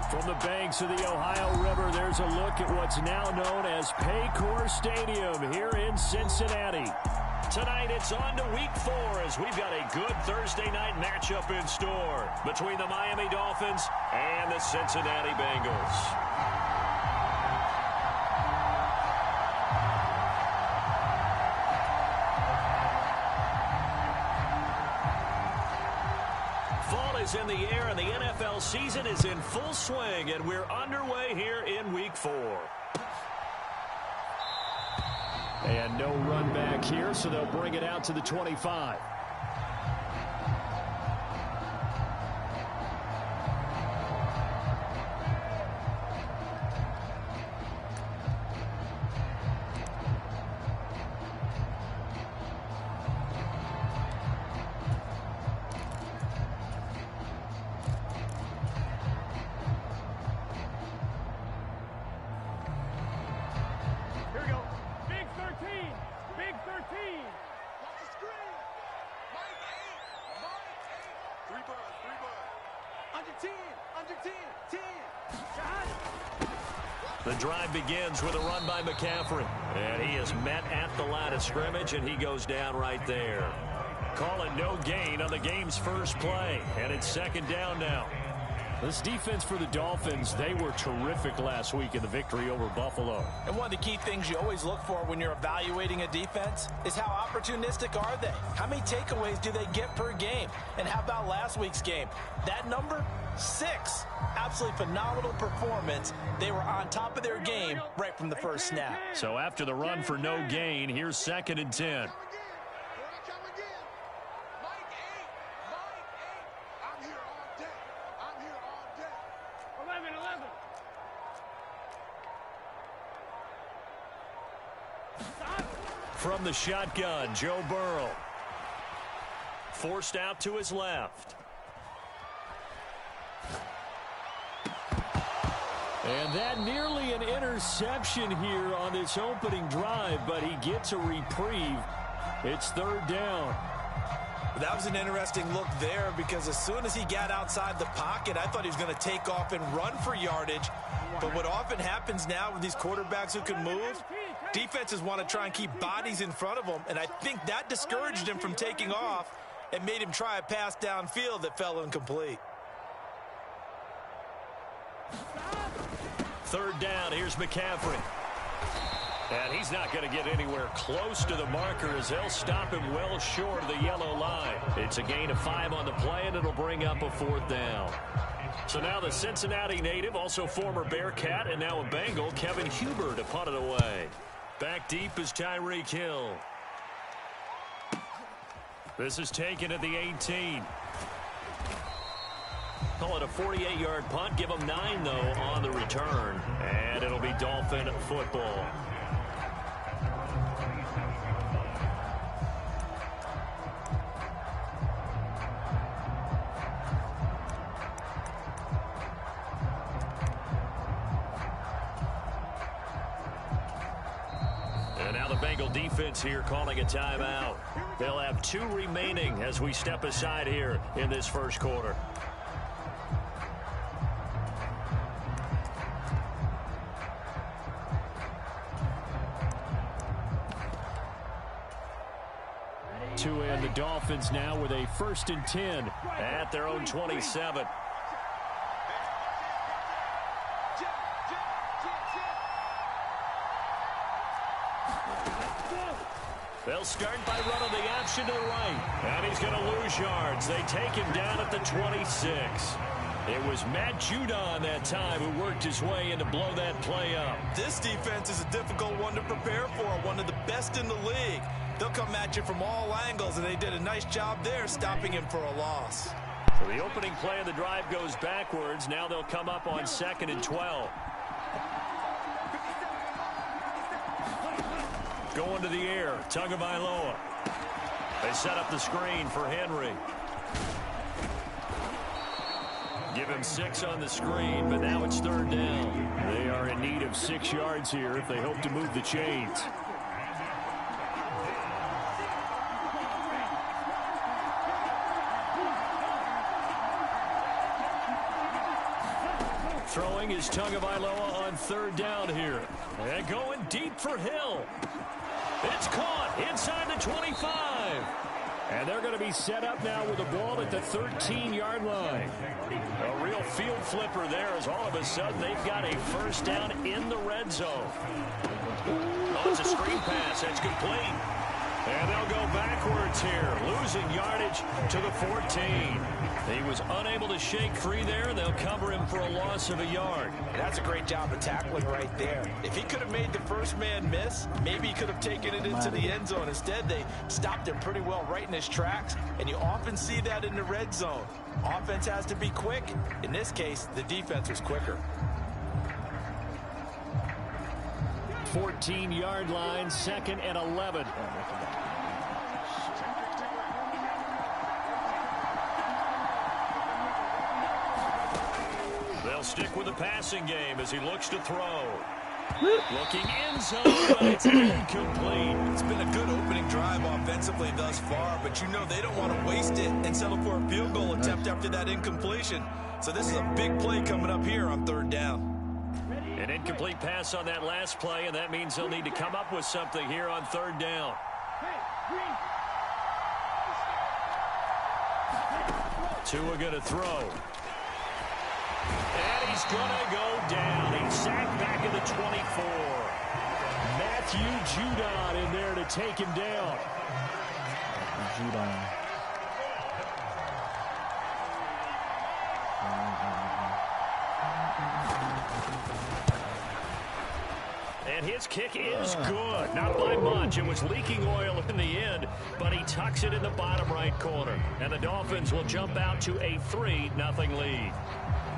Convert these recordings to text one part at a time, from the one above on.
From the banks of the Ohio River, there's a look at what's now known as Paycor Stadium here in Cincinnati. Tonight, it's on to Week 4 as we've got a good Thursday night matchup in store between the Miami Dolphins and the Cincinnati Bengals. In the air, and the NFL season is in full swing, and we're underway here in Week 4. And no run back here, so they'll bring it out to the 25. The drive begins with a run by McCaffrey. And he is met at the line of scrimmage, and he goes down right there. Call it no gain on the game's first play. And it's second down now. This defense for the Dolphins, they were terrific last week in the victory over Buffalo. And one of the key things you always look for when you're evaluating a defense is how opportunistic are they? How many takeaways do they get per game? And how about last week's game? That number, 6. Absolutely phenomenal performance. They were on top of their game right from the first snap. So after the run for no gain, here's 2nd and 10. From the shotgun, Joe Burrow. Forced out to his left. And that nearly an interception here on this opening drive, but he gets a reprieve. It's 3rd down. That was an interesting look there because as soon as he got outside the pocket, I thought he was going to take off and run for yardage. But what often happens now with these quarterbacks who can move, defenses want to try and keep bodies in front of them, and I think that discouraged him from taking off and made him try a pass downfield that fell incomplete. 3rd down, here's McCaffrey. And he's not going to get anywhere close to the marker as they'll stop him well short of the yellow line. It's a gain of 5 on the play, and it'll bring up a 4th down. So now the Cincinnati native, also former Bearcat and now a Bengal, Kevin Huber to punt it away. Back deep is Tyreek Hill. This is taken at the 18. Call it a 48-yard punt. Give them 9, though, on the return. And it'll be Dolphin football. And now the Bengal defense here calling a timeout. They'll have 2 remaining as we step aside here in this first quarter. To end the Dolphins now with a 1st and 10 at their own 27. They'll start by running the option to the right. And he's going to lose yards. They take him down at the 26. It was Matt Judon that time who worked his way in to blow that play up. This defense is a difficult one to prepare for, one of the best in the league. They'll come at you from all angles, and they did a nice job there stopping him for a loss. So the opening play of the drive goes backwards. Now they'll come up on 2nd and 12. Going to the air, Tagovailoa. They set up the screen for Henry. Give him 6 on the screen, but now it's 3rd down. They are in need of 6 yards here if they hope to move the chains. Throwing is Tagovailoa on third down here. And going deep for Hill. It's caught inside the 25. And they're going to be set up now with the ball at the 13-yard line. A real field flipper there as all of a sudden they've got a first down in the red zone. Oh, it's a screen pass. That's complete. And they'll go backwards here, losing yardage to the 14. He was unable to shake free there. They'll cover him for a loss of a yard. That's a great job of tackling right there. If he could have made the first man miss, maybe he could have taken it into the end zone. Instead, they stopped him pretty well right in his tracks, and you often see that in the red zone. Offense has to be quick. In this case, the defense was quicker. 14-yard line, 2nd and 11. They'll stick with the passing game as he looks to throw. Looking end zone, but it's incomplete. It's been a good opening drive offensively thus far, but you know they don't want to waste it and settle for a field goal attempt after that incompletion. So this is a big play coming up here on third down. An incomplete pass on that last play, and that means they'll need to come up with something here on third down. Tua going to throw. And he's going to go down. He's sacked back at the 24. Matthew Judon in there to take him down. Judon. And his kick is good. Not by much. It was leaking oil in the end, but he tucks it in the bottom right corner. And the Dolphins will jump out to a 3-0 lead.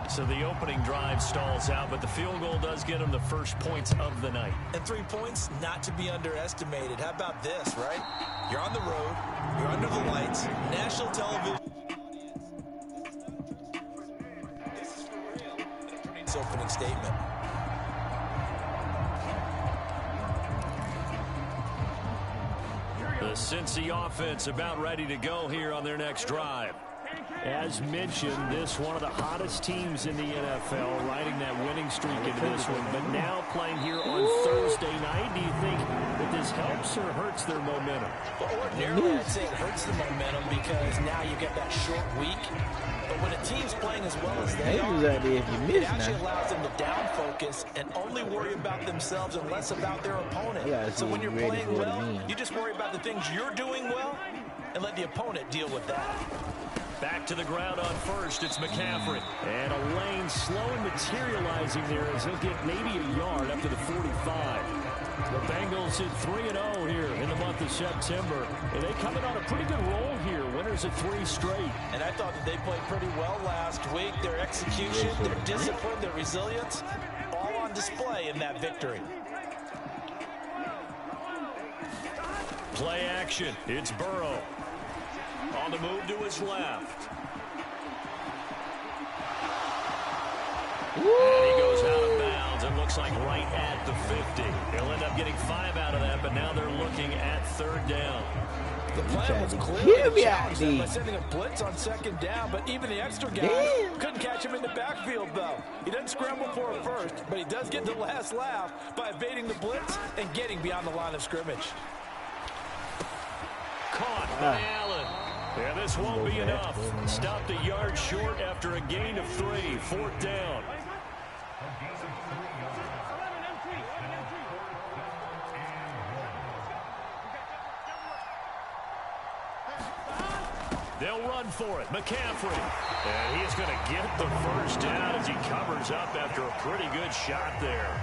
So the opening drive stalls out, but the field goal does get them the first points of the night. And 3 points, not to be underestimated. How about this, right? You're on the road. You're under the lights. National television. This opening statement. The Cincy offense about ready to go here on their next drive. As mentioned, this one of the hottest teams in the NFL, riding that winning streak into this one, but now playing here on Thursday night. Do you think that this helps or hurts their momentum? Well, ordinarily, I'd say it hurts the momentum because now you get that short week. But when a team's playing as well as they are, it actually allows them to down focus and only worry about themselves and less about their opponent. So when you're playing well, you just worry about the things you're doing well and let the opponent deal with that. Back to the ground on first, it's McCaffrey. And a lane slowly materializing there as he'll get maybe a yard up to the 45. The Bengals hit 3-0 here in the month of September. And they come in on a pretty good roll here. Winners of 3 straight. And I thought that they played pretty well last week. Their execution, their discipline, their resilience, all on display in that victory. Play action. It's Burrow. On the move to his left. And he goes out of bounds. It looks like right at the 50. He'll end up getting 5 out of that, but now they're looking at third down. The plan was clear to challenge them by sending a blitz on second down, but even the extra guy couldn't catch him in the backfield, though. He doesn't scramble for it first, but he does get the last laugh by evading the blitz and getting beyond the line of scrimmage. Caught by Allen. Yeah, this won't be enough. Stopped a yard short after a gain of 3. 4th down. They'll run for it. McCaffrey. And he is going to get the first down as he covers up after a pretty good shot there.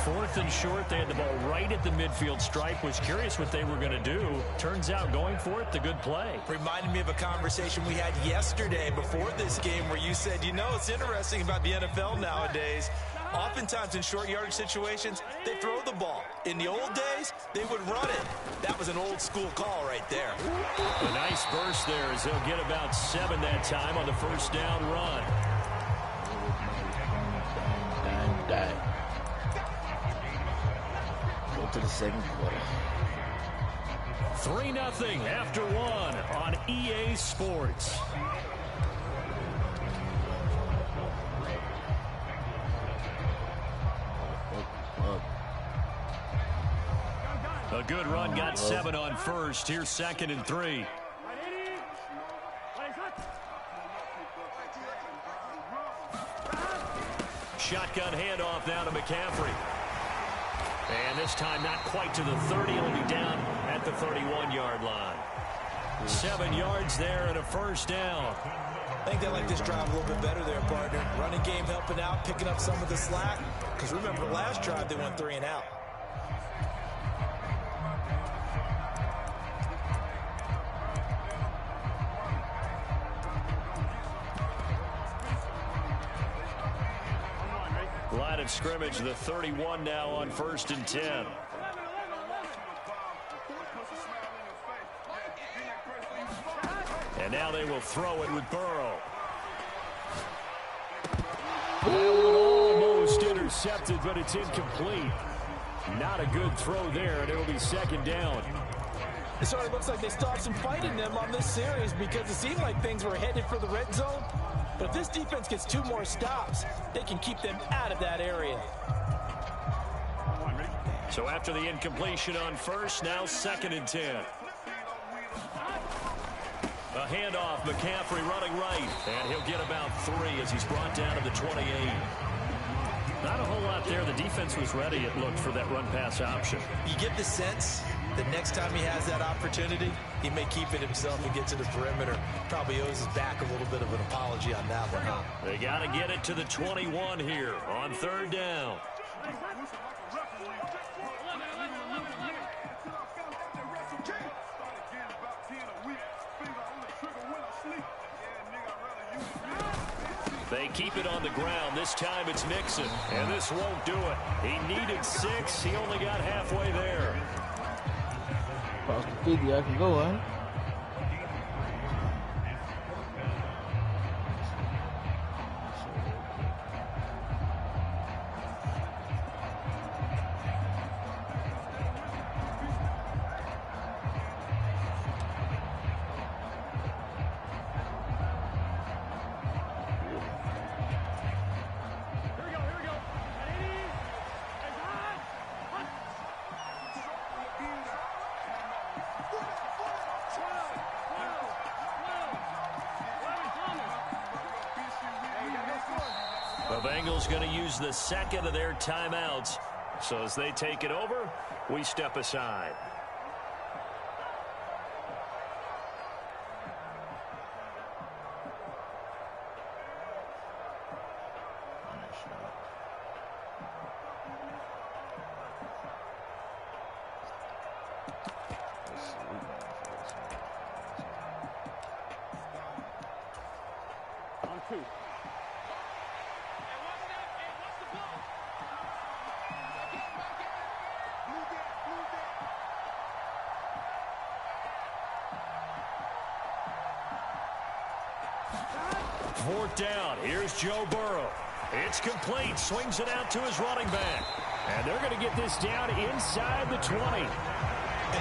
4th and short. They had the ball right at the midfield stripe. Was curious what they were going to do. Turns out going for it, the good play. Reminded me of a conversation we had yesterday before this game where you said, you know, it's interesting about the NFL nowadays. Oftentimes in short yardage situations, they throw the ball. In the old days, they would run it. That was an old school call right there. A nice burst there as they'll get about 7 that time on the first down run. To the second quarter. 3-0 after 1 on EA Sports. A good run, got 7 on first. Here's 2nd and 3. Shotgun handoff now to McCaffrey. And this time not quite to the 30. It'll be down at the 31-yard line. 7 yards there and a first down. I think they like this drive a little bit better there, partner. Running game helping out, picking up some of the slack. Because remember, the last drive they went 3 and out. Line of scrimmage, the 31 now on 1st and 10. And now they will throw it with Burrow. That one almost intercepted, but it's incomplete. Not a good throw there, and it'll be 2nd down. It sort of looks like they stopped some fight in them on this series because it seemed like things were headed for the red zone. But if this defense gets 2 more stops, they can keep them out of that area. So after the incompletion on first, now 2nd and 10. A handoff, McCaffrey running right. And he'll get about 3 as he's brought down to the 28. Not a whole lot there. The defense was ready, it looked, for that run-pass option. You get the sense that next time he has that opportunity, he may keep it himself and get to the perimeter. Probably owes his back a little bit of an apology on that one, huh? They got to get it to the 21 here on 3rd down. They keep it on the ground. This time it's Mixon, and this won't do it. He needed 6. He only got halfway there. Past the 50, I can go, huh? The Bengals going to use the 2nd of their timeouts. So as they take it over, we step aside. On 2. Fourth down. Here's Joe Burrow. It's complete. Swings it out to his running back. And they're going to get this down inside the 20. And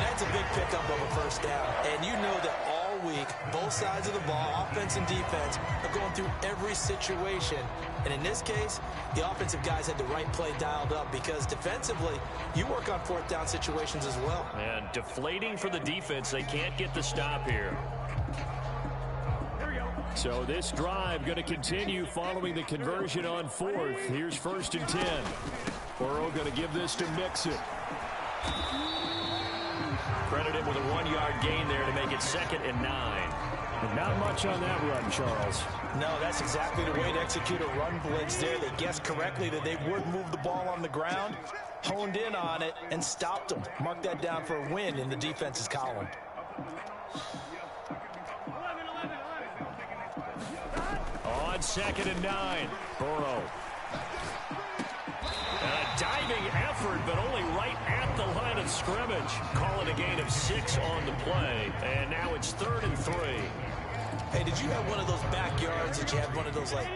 that's a big pickup of a first down. And you know that all week, both sides of the ball, offense and defense, are going through every situation. And in this case, the offensive guys had the right play dialed up because defensively, you work on 4th down situations as well. And deflating for the defense. They can't get the stop here. So this drive going to continue following the conversion on 4th. Here's 1st and 10. Burrow going to give this to Mixon. Credit him with a 1-yard gain there to make it 2nd and 9. But not much on that run, Charles. No, that's exactly the way to execute a run blitz there. They guessed correctly that they would move the ball on the ground, honed in on it, and stopped them. Mark that down for a win in the defense's column. On 2nd and 9, Burrow. A diving effort, but only right at the line of scrimmage. Calling a gain of 6 on the play, and now it's 3rd and 3. Hey, did you have one of those backyards that you had one of those, like,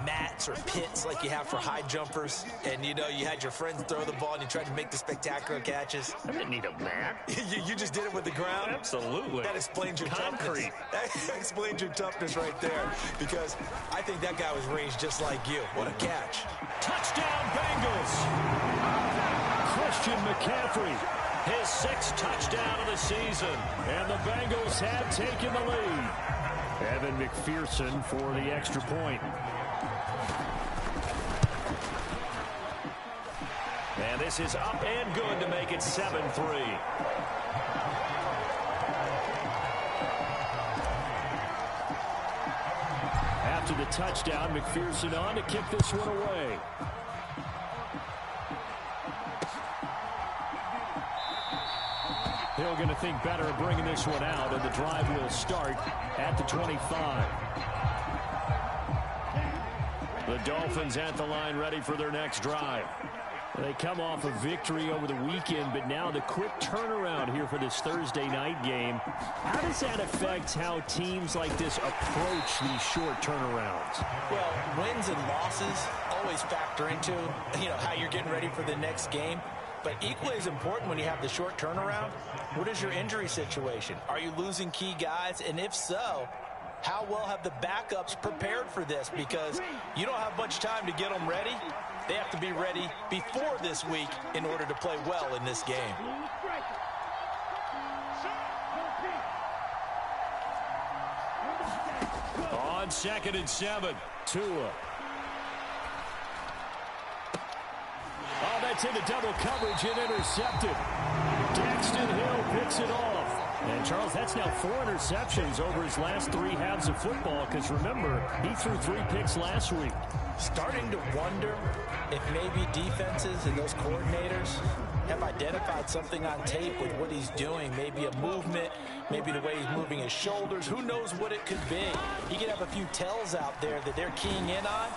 mats or pits like you have for high jumpers? And, you know, you had your friends throw the ball and you tried to make the spectacular catches? I didn't need a mat. you just did it with the ground? Absolutely. That explains your concrete. Toughness. That explains your toughness right there. Because I think that guy was raised just like you. What a catch. Touchdown, Bengals. Christian McCaffrey. His 6th touchdown of the season. And the Bengals have taken the lead. Evan McPherson for the extra point. And this is up and good to make it 7-3. After the touchdown, McPherson on to kick this one away. Hill going to think better of bringing this one out, and the drive will start at the 25. The Dolphins at the line ready for their next drive. They come off a victory over the weekend, but now the quick turnaround here for this Thursday night game. How does that affect how teams like this approach these short turnarounds? Well, wins and losses always factor into, how you're getting ready for the next game. But equally as important when you have the short turnaround, what is your injury situation? Are you losing key guys? And if so, how well have the backups prepared for this? Because you don't have much time to get them ready. They have to be ready before this week in order to play well in this game. On 2nd and 7, Tua. Oh, that's into double coverage and intercepted. Daxton Hill picks it off. And, Charles, that's now 4 interceptions over his last 3 halves of football, because, remember, he threw 3 picks last week. Starting to wonder if maybe defenses and those coordinators have identified something on tape with what he's doing. Maybe a movement, maybe the way he's moving his shoulders. Who knows what it could be? He could have a few tells out there that they're keying in on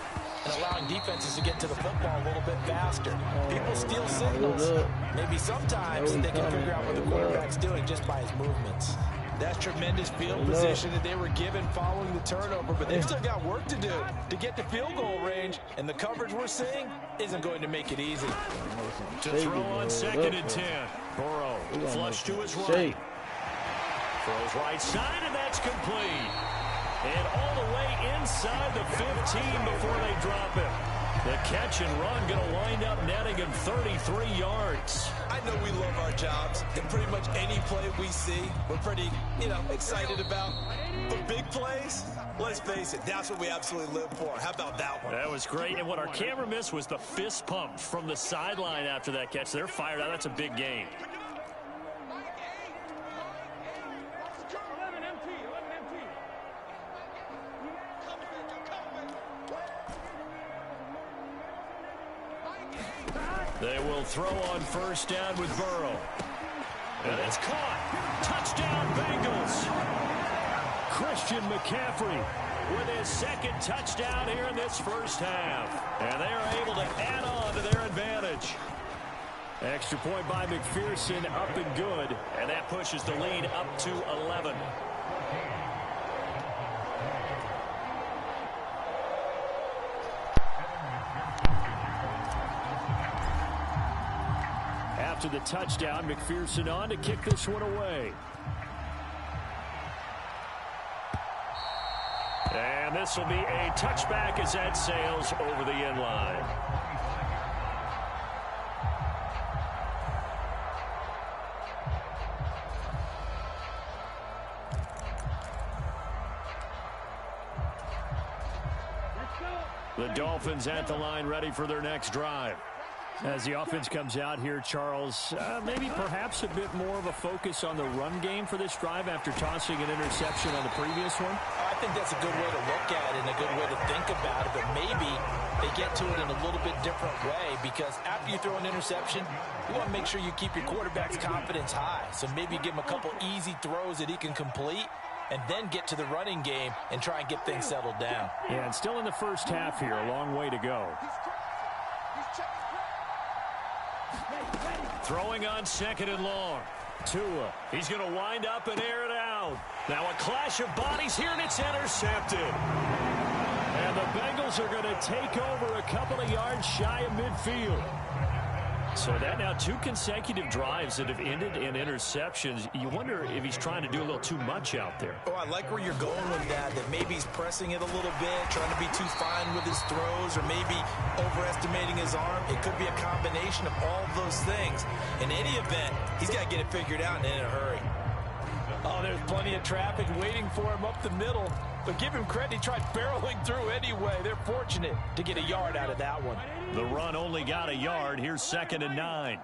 and allowing defenses to get to the football a little bit faster. People steal signals. Maybe sometimes they can figure out what the quarterback's doing just by his movements. That's tremendous field position that they were given following the turnover, but they've still got work to do to get to field goal range, and the coverage we're seeing isn't going to make it easy. To throw on 2nd and 10. Burrow flush to his right. Throws right side, and that's complete. And all the way inside the 15 before they drop him. The catch and run going to wind up netting him 33 yards. I know we love our jobs, and pretty much any play we see, we're pretty, excited about. But big plays, let's face it, that's what we absolutely live for. How about that one? That was great, and what our camera missed was the fist pump from the sideline after that catch. They're fired out. That's a big game. They will throw on 1st down with Burrow. And it's caught. Touchdown, Bengals. Christian McCaffrey with his 2nd touchdown here in this first half. And they are able to add on to their advantage. Extra point by McPherson, up and good. And that pushes the lead up to 11. After the touchdown, McPherson on to kick this one away. And this will be a touchback as that sails over the end line. The Dolphins at the line ready for their next drive. As the offense comes out here, Charles, maybe perhaps a bit more of a focus on the run game for this drive after tossing an interception on the previous one? I think that's a good way to look at it and a good way to think about it, but maybe they get to it in a little bit different way, because after you throw an interception, you want to make sure you keep your quarterback's confidence high. So maybe give him a couple easy throws that he can complete, and then get to the running game and try and get things settled down. Yeah, and still in the first half here, a long way to go. Throwing on 2nd and long. Tua, he's going to wind up and air it out. Now a clash of bodies here, and it's intercepted. And the Bengals are going to take over a couple of yards shy of midfield. So that now 2 consecutive drives that have ended in interceptions. You wonder if he's trying to do a little too much out there. Oh, I like where you're going with that maybe he's pressing it a little bit, trying to be too fine with his throws, or maybe overestimating his arm. It could be a combination of all of those things. In any event, he's got to get it figured out and in a hurry. Oh, there's plenty of traffic waiting for him up the middle. But give him credit, he tried barreling through anyway. They're fortunate to get a yard out of that one. The run only got a yard. Here's 2nd and 9.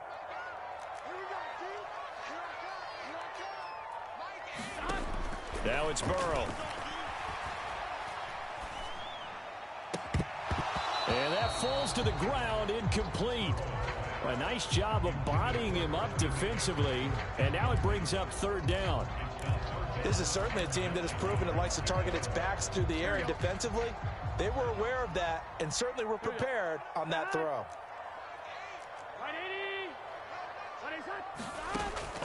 Now it's Burrow. And that falls to the ground, incomplete. A nice job of bodying him up defensively. And now it brings up 3rd down. This is certainly a team that has proven it likes to target its backs through the air, and defensively, they were aware of that and certainly were prepared on that throw.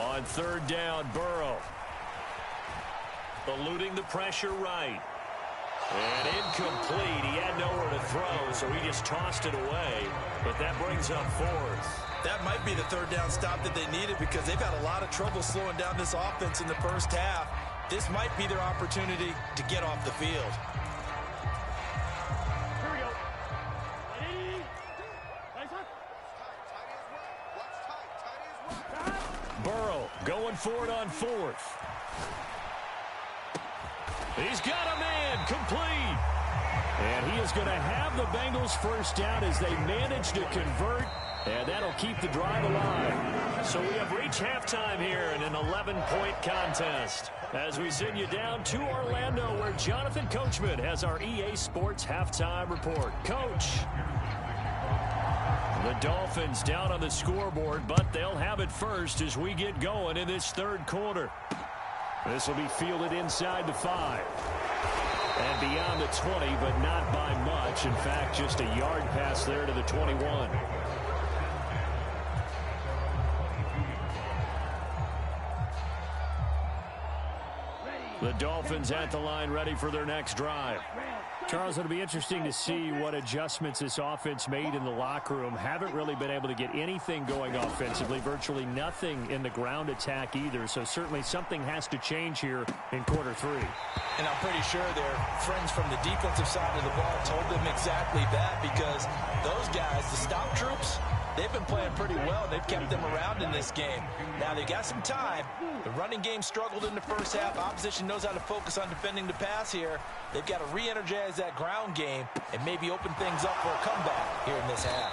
On 3rd down, Burrow. Eluding the pressure right. And incomplete. He had nowhere to throw, so he just tossed it away. But that brings up 4th. That might be the 3rd down stop that they needed, because they've had a lot of trouble slowing down this offense in the first half. This might be their opportunity to get off the field. Burrow going for it on 4th. He's got a man, complete. And he is going to have the Bengals 1st down as they manage to convert. And that'll keep the drive alive. So we have reached halftime here in an 11-point contest. As we send you down to Orlando, where Jonathan Coachman has our EA Sports halftime report. Coach. The Dolphins down on the scoreboard, but they'll have it first as we get going in this 3rd quarter. This will be fielded inside the 5. And beyond the 20, but not by much. In fact, just a yard pass there to the 21. The Dolphins at the line, ready for their next drive. Charles, it'll be interesting to see what adjustments this offense made in the locker room. Haven't really been able to get anything going offensively, virtually nothing in the ground attack either. So certainly something has to change here in quarter 3. And I'm pretty sure their friends from the defensive side of the ball told them exactly that, because those guys, the stop troops, they've been playing pretty well. They've kept them around in this game. Now they got some time. The running game struggled in the first half. Opposition knows how to focus on defending the pass here. They've got to re-energize that ground game and maybe open things up for a comeback here in this half.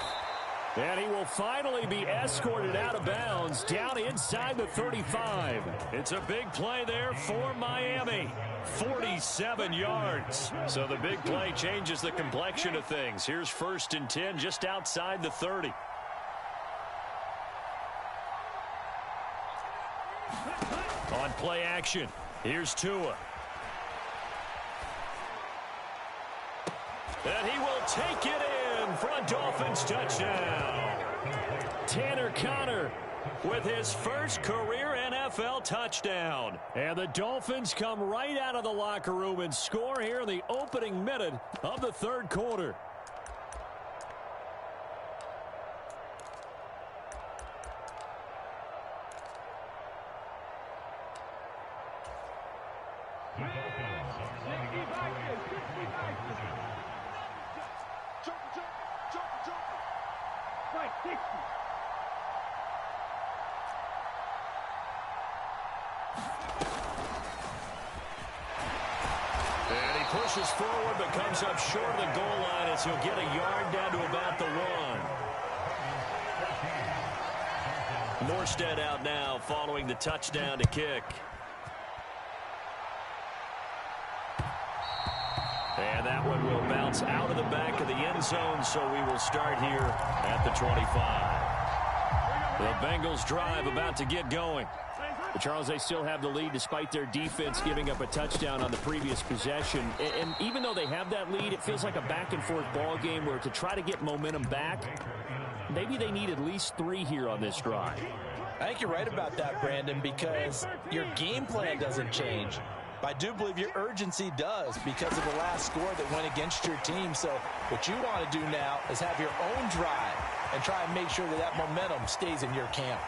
And he will finally be escorted out of bounds down inside the 35. It's a big play there for Miami. 47 yards. So the big play changes the complexion of things. Here's 1st and 10 just outside the 30. On play action, here's Tua. And he will take it in for a Dolphins touchdown. Tanner Conner with his first career NFL touchdown. And the Dolphins come right out of the locker room and score here in the opening minute of the 3rd quarter. Pushes forward, but comes up short of the goal line as he'll get a yard down to about the 1. Morstead out now following the touchdown to kick. And that one will bounce out of the back of the end zone, so we will start here at the 25. The Bengals drive about to get going. But Charles, they still have the lead despite their defense giving up a touchdown on the previous possession. And even though they have that lead, it feels like a back-and-forth ball game where to try to get momentum back, maybe they need at least 3 here on this drive. I think you're right about that, Brandon, because your game plan doesn't change. But I do believe your urgency does because of the last score that went against your team. So what you want to do now is have your own drive and try and make sure that that momentum stays in your camp.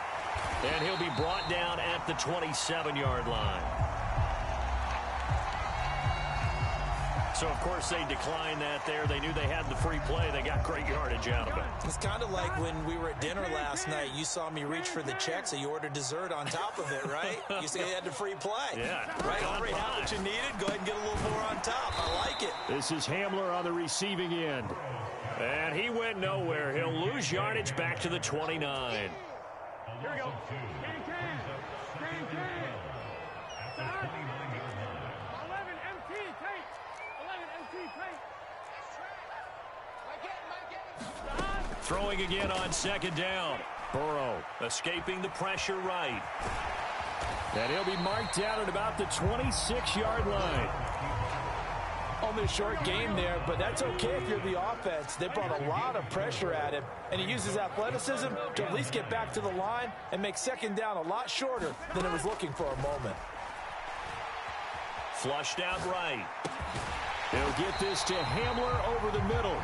And he'll be brought down at the 27-yard line. So, of course, they declined that there. They knew they had the free play. They got great yardage out of it. It's kind of like when we were at dinner last night. You saw me reach for the check, so you ordered dessert on top of it, right? You said you had the free play. Yeah. Right? Already had what you needed. Go ahead and get a little more on top. I like it. This is Hamler on the receiving end. And he went nowhere. He'll lose yardage back to the 29. Here we go. Can. 11 MT, take. 11 MT, take. Throwing again on second down. Burrow escaping the pressure right. And he'll be marked down at about the 26-yard line. Only a short game there, but that's okay if you're the offense. They brought a lot of pressure at him, and he uses athleticism to at least get back to the line and make second down a lot shorter than it was looking for a moment. Flushed out right. He'll get this to Hamler over the middle.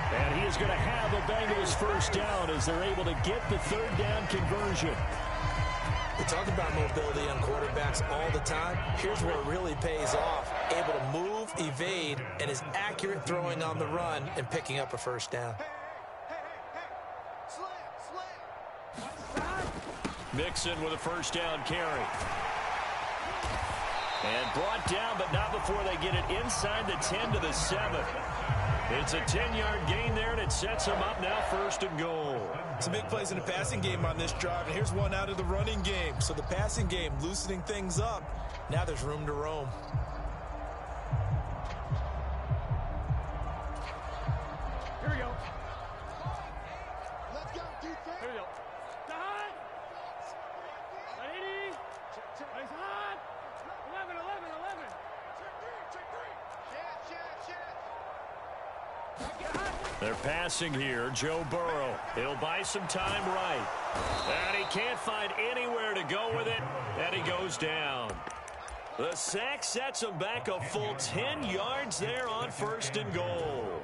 And he is going to have a Bengals first down as they're able to get the third down conversion. We talk about mobility on quarterbacks all the time. Here's where it really pays off. Able to move, evade, and is accurate throwing on the run and picking up a first down. Mixon with a first down carry. And brought down, but not before they get it inside the 10 to the 7. It's a 10-yard gain there, and it sets them up now first and goal. Some big plays in the passing game on this drive, and here's one out of the running game. So the passing game loosening things up. Now there's room to roam. Here we go. Let's go, defense. Here we go. Hot. 80. It's hot. 11. Check three. They're passing here. Joe Burrow. He'll buy some time right. And he can't find anywhere to go with it. And he goes down. The sack sets him back a full 10 yards there on first and goal.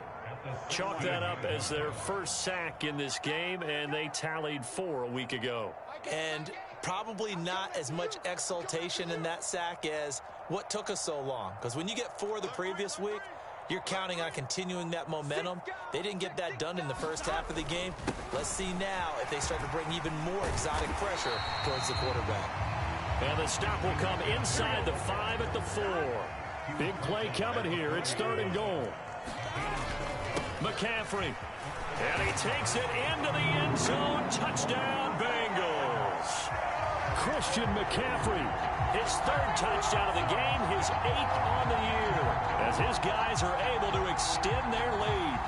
Chalk that up as their first sack in this game, and they tallied 4 a week ago. And probably not as much exultation in that sack as what took us so long. Because when you get 4 the previous week, you're counting on continuing that momentum. They didn't get that done in the first half of the game. Let's see now if they start to bring even more exotic pressure towards the quarterback. And the stop will come inside the 5 at the 4. Big play coming here. It's third and goal. McCaffrey. And he takes it into the end zone. Touchdown, Bengals. Christian McCaffrey. His 3rd touchdown of the game. His 8th on the year. As his guys are able to extend their lead.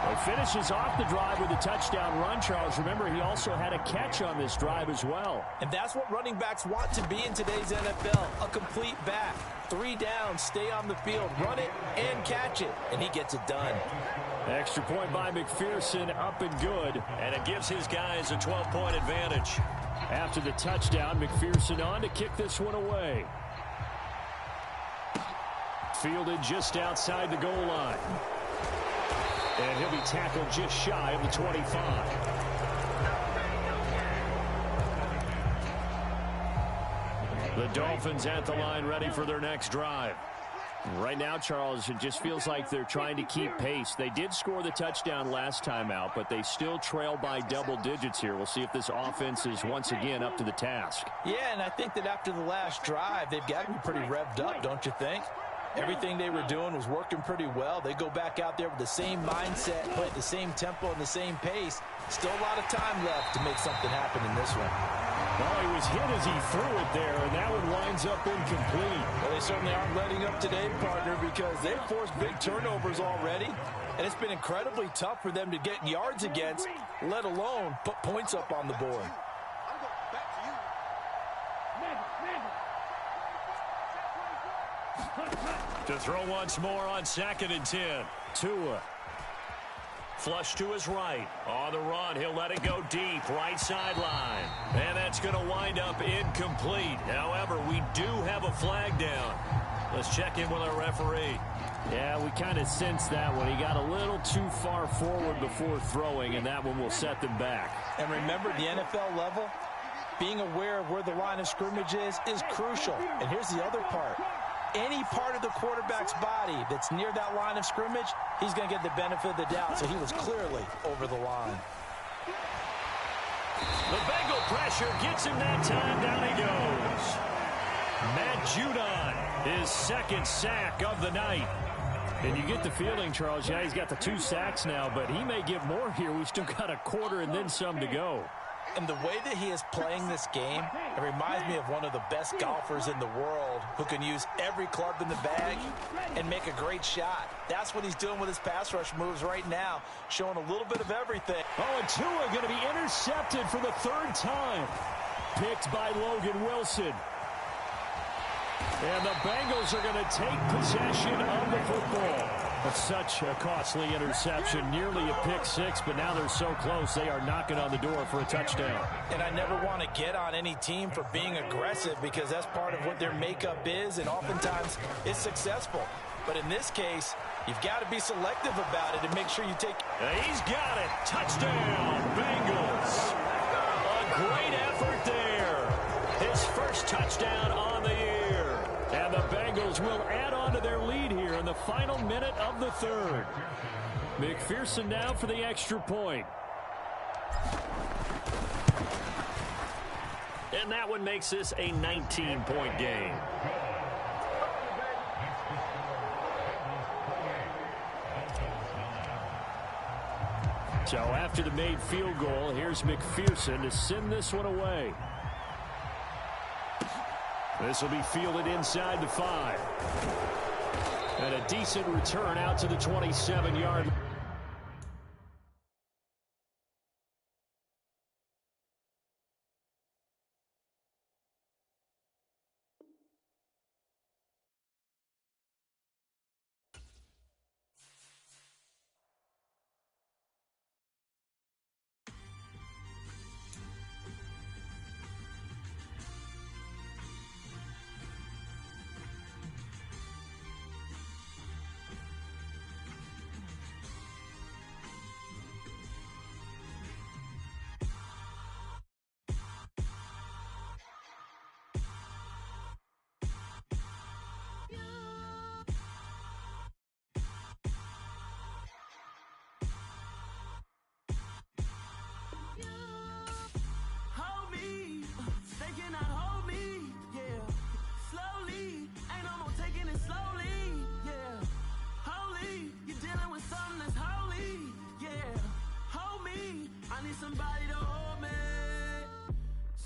Well, finishes off the drive with a touchdown run, Charles. Remember, he also had a catch on this drive as well. And that's what running backs want to be in today's NFL, a complete back. 3 downs, stay on the field, run it, and catch it. And he gets it done. Extra point by McPherson, up and good. And it gives his guys a 12-point advantage. After the touchdown, McPherson on to kick this one away. Fielded just outside the goal line. And he'll be tackled just shy of the 25. The Dolphins at the line ready for their next drive. Right now, Charles, it just feels like they're trying to keep pace. They did score the touchdown last time out, but they still trail by double digits here. We'll see if this offense is once again up to the task. Yeah, and I think that after the last drive, they've got to be pretty revved up, don't you think? Everything they were doing was working pretty well. They go back out there with the same mindset, play at the same tempo and the same pace. Still a lot of time left to make something happen in this one. Well, he was hit as he threw it there, and that one winds up incomplete. Well, they certainly aren't letting up today, partner, because they've forced big turnovers already, and it's been incredibly tough for them to get yards against, let alone put points up on the board. To throw once more on 2nd and 10. Tua. Flush to his right. On the run, he'll let it go deep. Right sideline. And that's going to wind up incomplete. However, we do have a flag down. Let's check in with our referee. Yeah, we kind of sensed that one. He got a little too far forward before throwing, and that one will set them back. And remember, the NFL level, being aware of where the line of scrimmage is crucial. And here's the other part. Any part of the quarterback's body that's near that line of scrimmage, he's going to get the benefit of the doubt. So he was clearly over the line. The Bengal pressure gets him that time. Down he goes. Matt Judon, his second sack of the night. And you get the feeling, Charles, yeah, he's got the 2 sacks now, but he may get more here. We've still got a quarter and then some to go. And the way that he is playing this game, it reminds me of one of the best golfers in the world who can use every club in the bag and make a great shot. That's what he's doing with his pass rush moves right now, showing a little bit of everything. Oh, and Tua going to be intercepted for the 3rd time. Picked by Logan Wilson. And the Bengals are going to take possession of the football. But such a costly interception, nearly a pick 6, but now they're so close they are knocking on the door for a touchdown. And I never want to get on any team for being aggressive because that's part of what their makeup is, and oftentimes it's successful. But in this case, you've got to be selective about it and make sure you take... He's got it. Touchdown, Bengals. A great effort there. His first touchdown on the year. And the Bengals will add on to their lead here in the final minute of the 3rd. McPherson now for the extra point. And that one makes this a 19-point game. So after the made field goal, here's McPherson to send this one away. This will be fielded inside the 5. And a decent return out to the 27-yard line.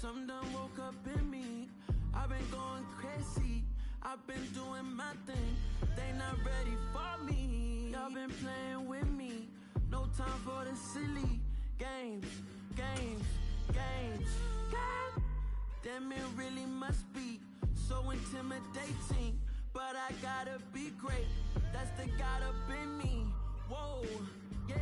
Something done woke up in me. I've been going crazy. I've been doing my thing. They not ready for me. Y'all been playing with me. No time for the silly games. God damn, it really must be so intimidating. But I gotta be great. That's the God up in me. Whoa, yeah.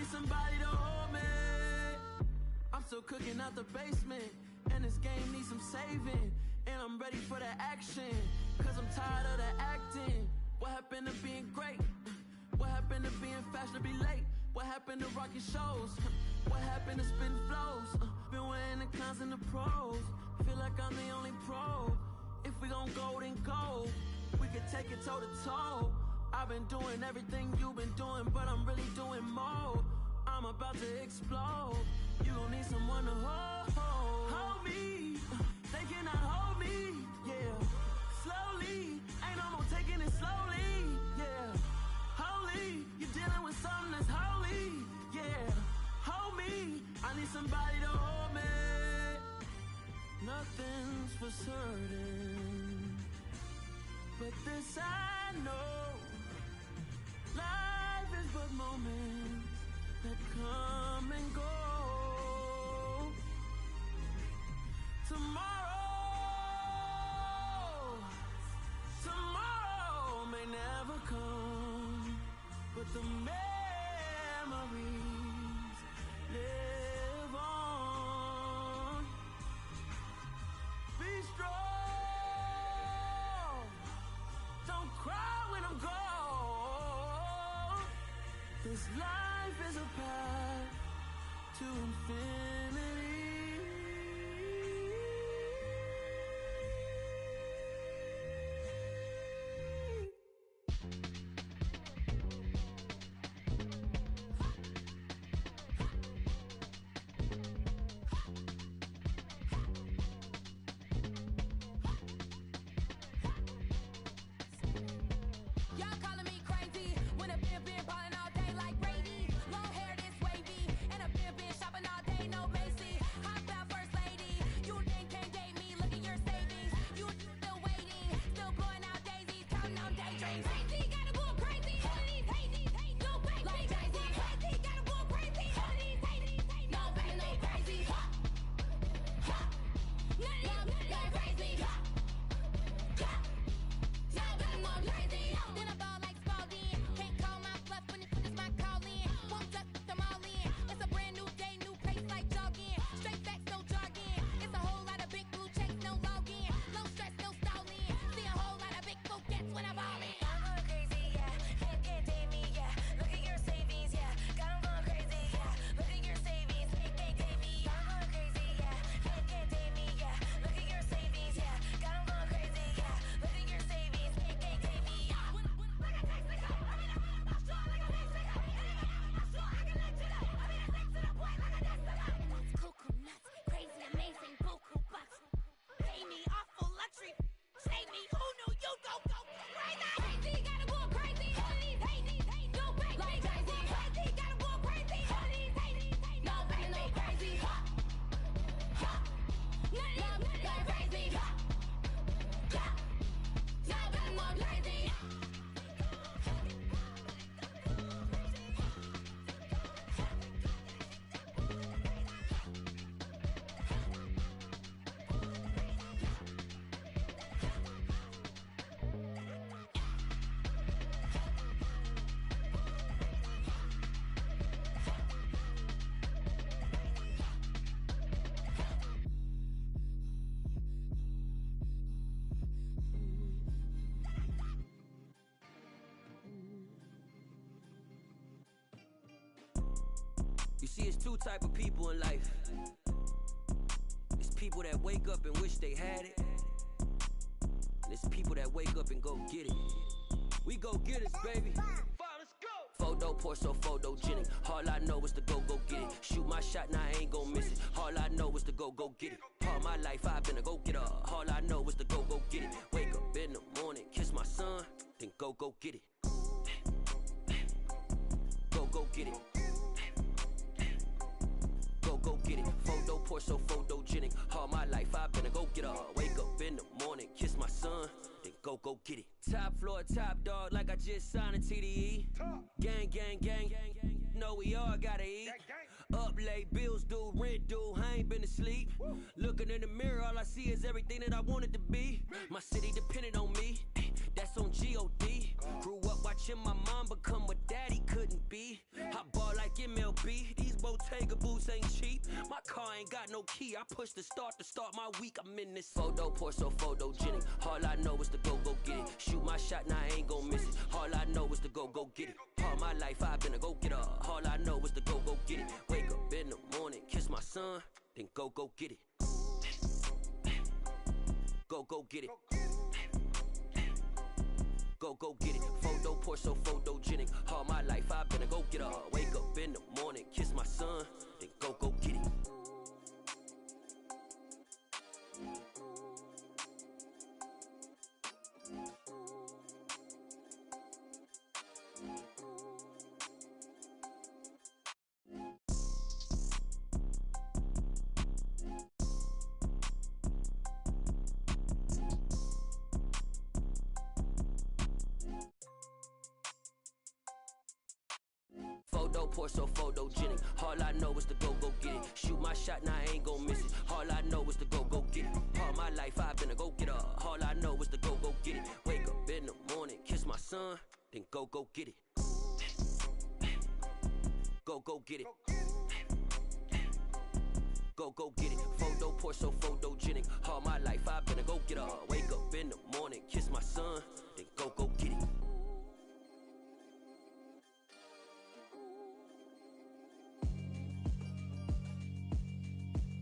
Somebody to hold me. I'm still cooking out the basement, and this game needs some saving. And I'm ready for the action, cause I'm tired of the acting. What happened to being great? What happened to being fashionably late? What happened to rocking shows? What happened to spitting flows? Been wearing the cons and the pros. Feel like I'm the only pro. If we gon' go, then go. We could take it toe to toe. I've been doing everything you've been doing, but I'm really doing more. I'm about to explode. You gon' need someone to hold me. They cannot hold me, yeah. Slowly, ain't no more taking it slowly, yeah. Holy, you're dealing with something that's holy, yeah. Hold me, I need somebody to hold me. Nothing's for certain, but this I know. Life is but moments that come and go. Tomorrow come, but the memories live on. Be strong, don't cry when I'm gone. This life is a path to infinity. Y'all calling me crazy when a been ballin' all day like Brady. Long hair this wavy, and a been shopping all day, no Macy. Hop out first lady, you think can't date me? Look at your savings, you still waiting, still blowing out daisies, counting on daydreams. Crazy, gotta go crazy. All of these hazy, no baby, like crazy. Crazy, gotta go crazy. All of these hazy, no baby, no crazy. None of them go crazy. Then I ball like Spalding. Can't call my bluff when it's my calling. Won't duck them all in. It's a brand new day, new pace like jogging. Straight facts, no jargon. It's a whole lot of big blue checks, no login. No stress, no stalling. See a whole lot of big forgets when I ball in. I'm going crazy, yeah. Can't date me, yeah. Look at your savings, yeah. Got 'em going crazy, yeah. Look at your savings, can't date me. I'm going crazy, yeah. Can't date me, yeah. Look at your savings, yeah. Got 'em going crazy, yeah. Look at your savings, can't date me. Cuckoo nuts, crazy, amazing, buku bucks. Pay me awful luxury. Save me, who knew you'd go crazy? Crazy, gotta go crazy. All of these hazy, no baby, like crazy. Crazy, gotta go crazy. All of these hazy, no baby, no crazy. None of them go crazy. No baby, no crazy. You see, it's two type of people in life. It's people that wake up and wish they had it. And it's people that wake up and go get it. We go get it, baby. Let's go. Photo pour so photogenic. All I know is to go get it. Shoot my shot, now I ain't gon' miss it. All I know is to go get it. All my life I've been a go getter. All I know is to go get it. Wake up in the morning, kiss my son, then go get it. Go get it. Go get it. Photo pour so photogenic. All my life I've been a go getter. Wake up in the morning, kiss my son, then go get it. Top floor, top dog, like I just signed a TDE. Gang, gang, gang, gang, gang. Know we all gotta eat. Up late, bills due, rent due, I ain't been asleep. Looking in the mirror, all I see is everything that I wanted to be. My city depended on me, that's on G.O.D. Grew up watching my mom become what daddy couldn't be. I ball like MLB, these Bottega boots ain't cheap. My car ain't got no key, I push the start to start my week. I'm in this photo pour so photogenic. All I know is to go get it. Shoot my shot, now I ain't gon' miss it. All I know is to go get it. All my life I've been a go getter. All I know is to go get it. Wake up in the morning, kiss my son, then go get it. Go get it. Go get it. Photo pour so photogenic. All my life I've been a go getter. Wake up in the morning, kiss my son, then go get it. Photo pour so photogenic. All I know is to go get it. Shoot my shot, now I ain't gon' miss it. All I know is to go get it. All my life I've been a go getter. All I know is to go get it. Wake up in the morning, kiss my son, then go get it. Go get it. Go get it. Photo poor, so photogenic. All my life I've been a go getter. Wake up in the morning, kiss my son, then go get it.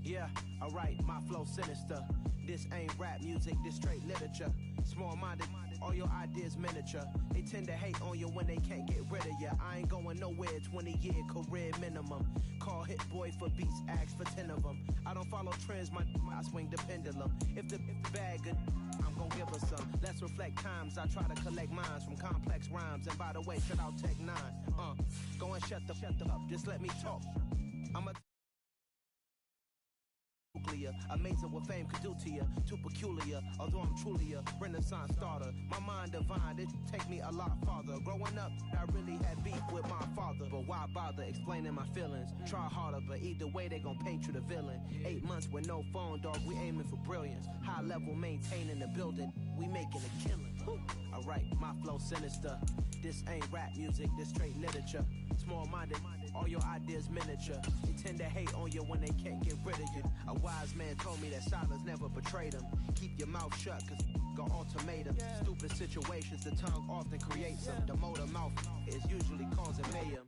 Yeah, alright, my flow sinister. This ain't rap music, this straight literature. Small-minded, all your ideas miniature. They tend to hate on you when they can't get rid of you. I ain't going nowhere, 20-year career minimum. Call Hit Boy for beats, ask for 10 of them. I don't follow trends, I swing the pendulum. If the bag good, I'm gon' give her some. Let's reflect times, I try to collect minds from complex rhymes. And by the way, shut out Tech 9. Go and shut the up, just let me talk. I'm a amazing what fame could do to you, too peculiar, although I'm truly a renaissance starter. My mind divine, it take me a lot farther. Growing up, I really had beef with my father, but why bother explaining my feelings? Try harder, but either way they gon' paint you the villain. 8 months with no phone, dog, we aiming for brilliance. High level maintaining the building, we making a killing. Alright, my flow sinister. This ain't rap music, this straight literature. Small-minded, all your ideas miniature. They tend to hate on you when they can't get rid of you. A wise man told me that silence never betrayed him. Keep your mouth shut, cause got ultimatum. Stupid situations, the tongue often creates them. The motor mouth is usually causing mayhem.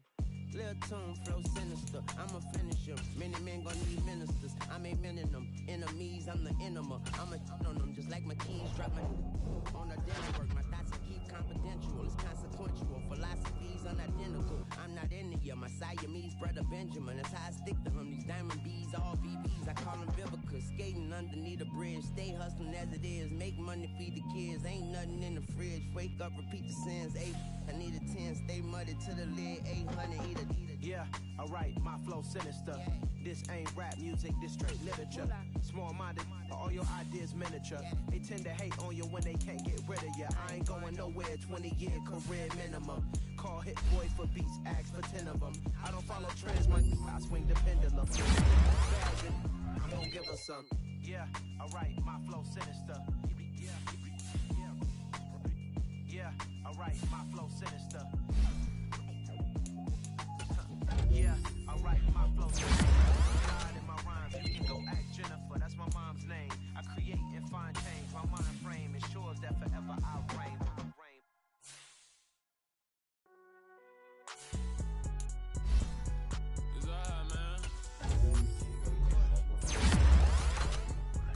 Lil' tune, flow sinister, I'ma finish him. Many men gon' need ministers, I'm a men in them. Enemies, I'm the enema. I'ma on them just like my keys drop my on the daily work. My thoughts I keep confidential, it's consequential. Philosophies unidentical. I'm not in the year, my Siamese brother Benjamin. That's how I stick to him. These diamond bees, all VBs, I call them Vivica. Skating underneath the bridge, stay hustling as it is. Make money, feed the kids, ain't nothing in the fridge. Wake up, repeat the sins. 8, I need a 10, stay muddy to the lid. 800, eat a. Yeah, alright, my flow sinister. This ain't rap music, this straight literature. Small-minded, all your ideas miniature. They tend to hate on you when they can't get rid of you. I ain't going nowhere, 20-year career minimum. Call Hit Boy for beats, ask for 10 of them. I don't follow trends, I swing the pendulum. I'm gon' give her some. Yeah, alright, my flow sinister. Yeah, alright, my flow sinister. Yeah, alright, my flow sinister. God in my rhymes, you can go ask Jennifer, that's my mom's name. I create and find change, my mind frame ensures that forever I'll reign. It's alright, man.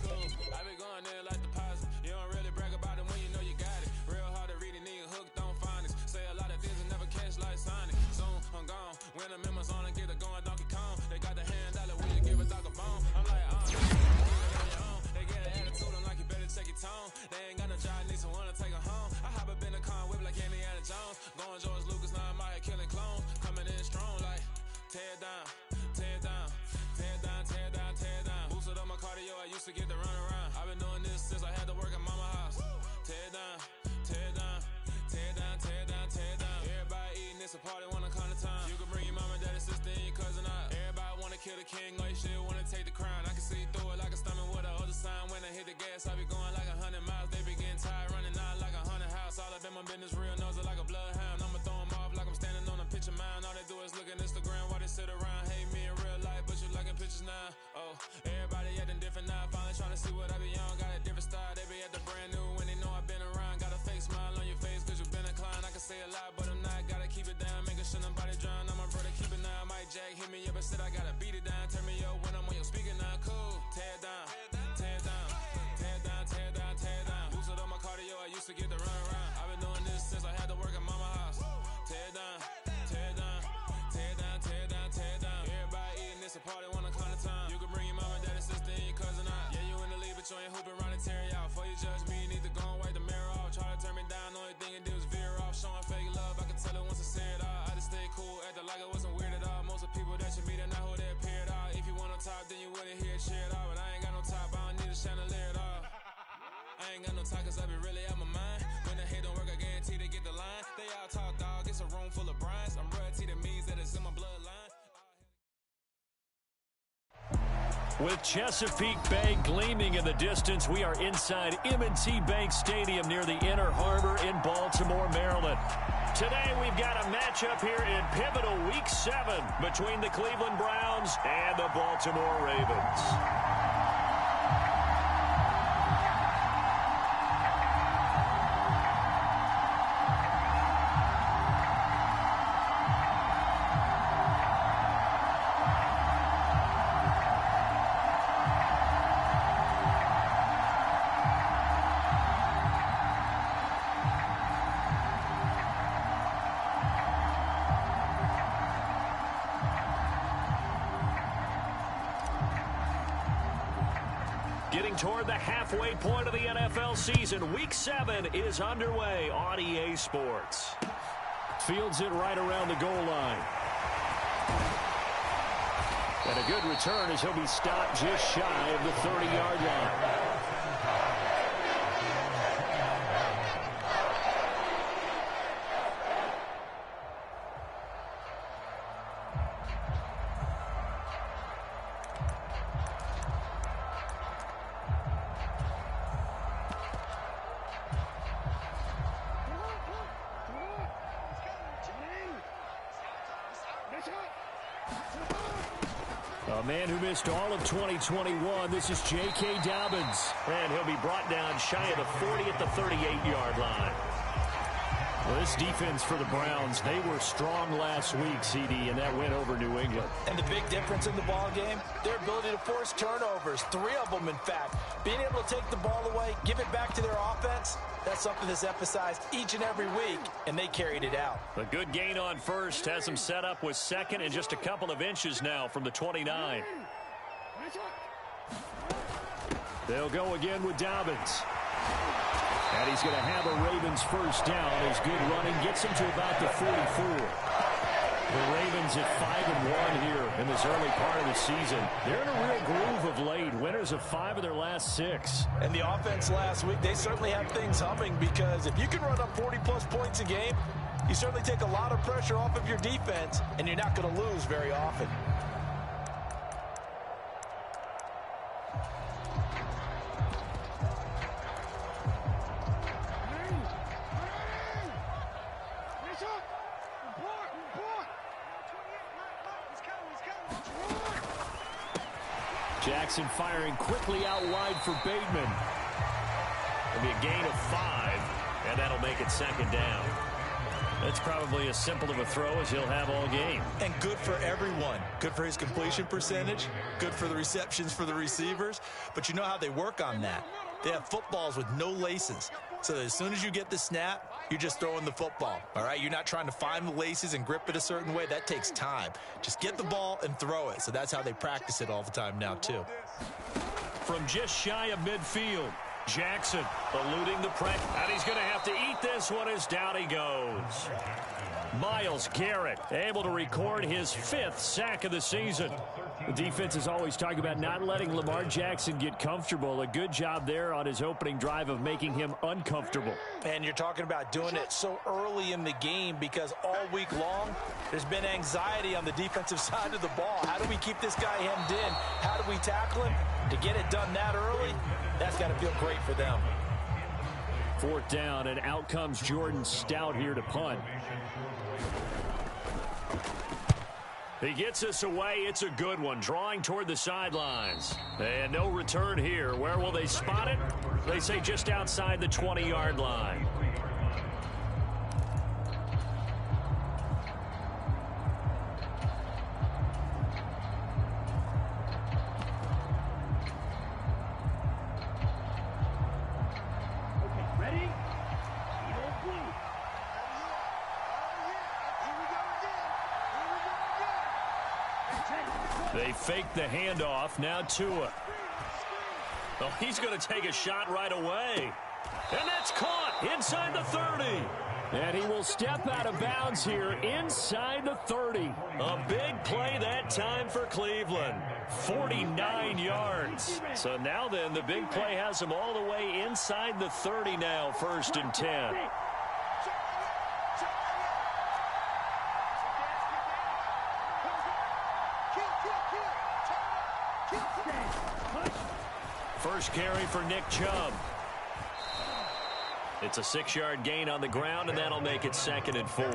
Cool, I be going there like deposit. You don't really brag about it when you know you got it. Real hard to read a nigga hooked on phonics. Say a lot of things and never catch like Sonic. Soon, I'm gone. When the members on and get it going Donkey Kong. They got the hand dollar when you give a dog a bone. I'm like, you get it on your own. They get an attitude, I'm like, you better check your tone. They ain't got no job, need someone to take her home. I hop up in the car, whip like Indiana Jones. Going George Lucas, now I'm out here killing clones. Coming in strong like, tear down, tear down, tear down, tear down, tear down. Boosted up my cardio, I used to get to run around. I've been doing this since I had to work at mama house. Tear down, tear down, tear down, tear down, tear down. Everybody eating, it's a party, wanna come to time. You can bring your mama, daddy, sister, and your cousin out. Everybody wanna kill the king, or you shit wanna take the crown. I can see through it like a stomach with a other sign. When I hit the gas, I be going like 100 miles. They be getting tired, running out like 100 house. All up in my business, real nose like a bloodhound. I'ma throw them off like I'm standing on a picture mound. All they do is look at Instagram while they sit around. Hate me in real life, but you liking pictures now. Oh, everybody acting different now. Finally trying to see what I be on. Got a different style, they be at the brand new when they know I've been around. Got a fake smile on your face, cause you been inclined. I can say a lot, but I'm not. Gotta keep it down, making sure nobody drown. I'm my brother, keep it now. Mike Jack hit me up and said I gotta beat it down. Turn me up when I'm on your speaker now. Cool, tear down, tear down, tear down, tear down, tear down. Boosted up my cardio, I used to get to run around. I've been doing this since I had to work at mama house. Tear down, tear down, tear down, tear down, tear down. Everybody eating, it's a party, wanna come to time. You can bring your mama, daddy, sister, and your cousin out. Yeah, you in the league, but you ain't hooping around and tear you out. Before you judge me, you need to go and wipe the mirror off. Try to turn me down, only thing you do is veer off. Showing fake love, I can tell it once I say it all. I just stay cool, acting like I wasn't weird at all. Most of the people that you meet are not who they appear at all. If you want on top, then you wouldn't hear it cheer at all. But I ain't got no top, I don't need a chandelier at all. I ain't got no talk, cause I be really out my mind. When the hate don't work, I guarantee they get the line. They all talk, dog, it's a room full of Bryans. I'm royalty, that means that it's in my bloodline. With Chesapeake Bay gleaming in the distance, we are inside M&T Bank Stadium near the Inner Harbor in Baltimore, Maryland. Today we've got a matchup here in pivotal Week 7 between the Cleveland Browns and the Baltimore Ravens. Getting toward the halfway point of the NFL season, Week 7 is underway on EA Sports. Fields it right around the goal line. And a good return as he'll be stopped just shy of the 30-yard line. A man who missed all of 2021, this is J.K. Dobbins. And he'll be brought down shy of the 40 at the 38-yard line. Well, this defense for the Browns, they were strong last week, CD, and that went over New England. And the big difference in the ball game, their ability to force turnovers, 3 of them, in fact. Being able to take the ball away, give it back to their offense, that's something that's emphasized each and every week, and they carried it out. A good gain on first has them set up with second and just a couple of inches now from the 29. They'll go again with Dobbins. And he's going to have a Ravens first down. His good running gets him to about the 44. The Ravens at 5-1 here in this early part of the season. They're in a real groove of late. Winners of 5 of their last 6. And the offense last week, they certainly have things humming, because if you can run up 40-plus points a game, you certainly take a lot of pressure off of your defense, and you're not going to lose very often. Jackson firing quickly out wide for Bateman. It'll be a gain of 5, and that'll make it second down. That's probably as simple of a throw as he'll have all game. And good for everyone. Good for his completion percentage. Good for the receptions for the receivers. But you know how they work on that. They have footballs with no laces. So that as soon as you get the snap, you're just throwing the football. All right? You're not trying to find the laces and grip it a certain way. That takes time. Just get the ball and throw it. So that's how they practice it all the time now, too. From just shy of midfield, Jackson eluding the pressure. And he's going to have to eat this one as down he goes. Myles Garrett able to record his 5th sack of the season. The defense is always talking about not letting Lamar Jackson get comfortable. A good job there on his opening drive of making him uncomfortable. And you're talking about doing it so early in the game, because all week long there's been anxiety on the defensive side of the ball. How do we keep this guy hemmed in? How do we tackle him? To get it done that early, that's got to feel great for them. 4th down, and out comes Jordan Stout here to punt. He gets us away. It's a good one. Drawing toward the sidelines. And no return here. Where will they spot it? They say just outside the 20-yard line. They fake the handoff. Now Tua. Oh, he's going to take a shot right away. And that's caught inside the 30. And he will step out of bounds here inside the 30. A big play that time for Cleveland. 49 yards. So now then, the big play has him all the way inside the 30 now, 1st and 10. First carry for Nick Chubb. It's a 6-yard gain on the ground, and that'll make it 2nd and 4.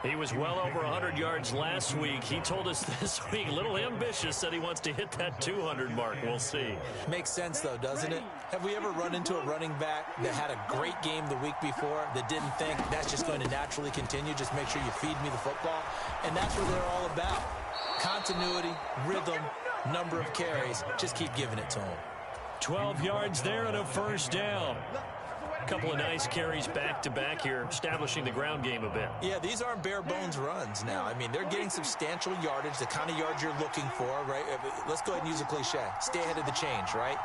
He was well over 100 yards last week. He told us this week, a little ambitious, said he wants to hit that 200 mark. We'll see. Makes sense, though, doesn't it? Have we ever run into a running back that had a great game the week before that didn't think that's just going to naturally continue? Just make sure you feed me the football. And that's what they're all about. Continuity, rhythm, number of carries. Just keep giving it to them. 12 yards there and a first down. A couple of nice carries back-to-back here, establishing the ground game a bit. Yeah, these aren't bare-bones runs now. I mean, they're getting substantial yardage, the kind of yards you're looking for, right? Let's go ahead and use a cliche. Stay ahead of the change, right?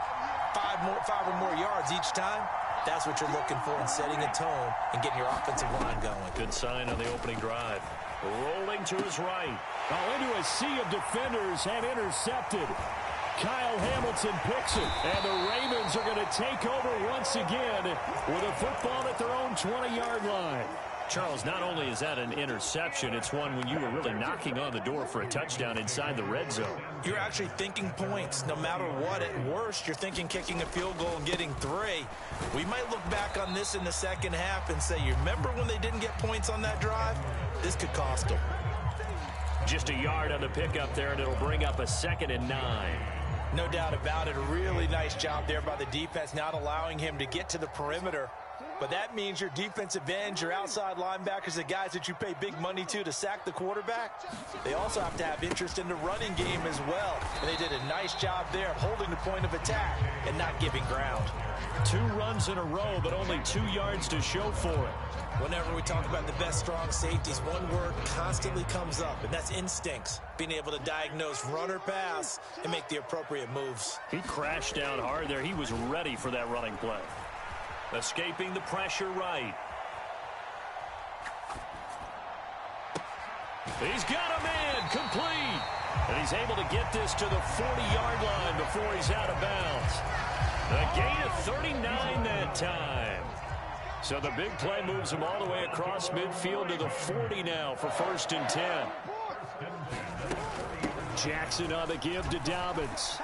5 or more yards each time. That's what you're looking for in setting a tone and getting your offensive line going. Good sign on the opening drive. Rolling to his right. Into a sea of defenders and intercepted. Kyle Hamilton picks it, and the Ravens are going to take over once again with a football at their own 20-yard line. Charles, not only is that an interception, it's one when you were really knocking on the door for a touchdown inside the red zone. You're actually thinking points no matter what. At worst, you're thinking kicking a field goal and getting 3. We might look back on this in the second half and say, you remember when they didn't get points on that drive? This could cost them. Just a yard on the pickup there, and it'll bring up a 2nd and 9. No doubt about it. A really nice job there by the defense, not allowing him to get to the perimeter. But that means your defensive ends, your outside linebackers, the guys that you pay big money to sack the quarterback, they also have to have interest in the running game as well. And they did a nice job there of holding the point of attack and not giving ground. 2 runs in a row, but only 2 yards to show for it. Whenever we talk about the best strong safeties, one word constantly comes up, and that's instincts. Being able to diagnose run or pass and make the appropriate moves. He crashed down hard there. He was ready for that running play. Escaping the pressure right. He's got a man complete. And he's able to get this to the 40-yard line before he's out of bounds. A gain of 39 that time. So the big play moves him all the way across midfield to the 40 now for 1st and 10. Jackson on the give to Dobbins.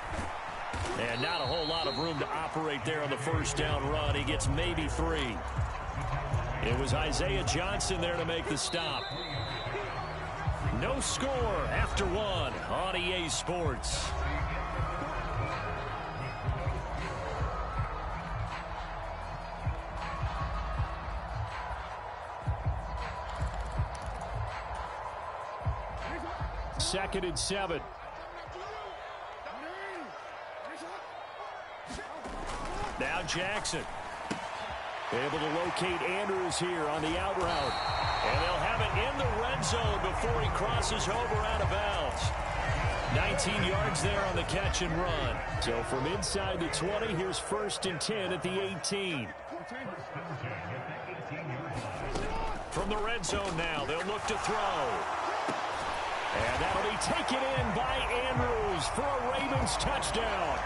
And not a whole lot of room to operate there on the first down run. He gets maybe 3. It was Isaiah Johnson there to make the stop. No score after 1 on EA Sports. Second and 7. Now Jackson. Able to locate Andrews here on the out route. And they'll have it in the red zone before he crosses over out of bounds. 19 yards there on the catch and run. So from inside the 20, here's 1st and 10 at the 18. From the red zone now, they'll look to throw. And that'll be taken in by Andrews for a Ravens touchdown.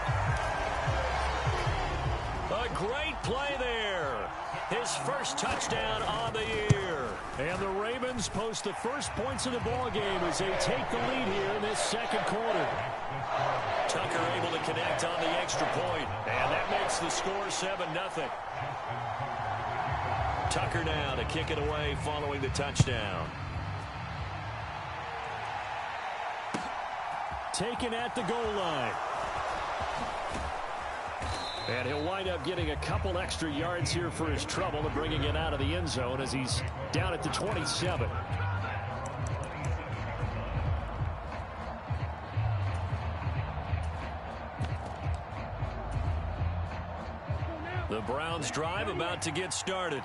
A great play there. His first touchdown on the year. And the Ravens post the first points of the ball game as they take the lead here in this second quarter. Tucker able to connect on the extra point, and that makes the score 7-0. Tucker now to kick it away following the touchdown. Taken at the goal line. And he'll wind up getting a couple extra yards here for his trouble and bringing it out of the end zone as he's down at the 27. The Browns drive about to get started.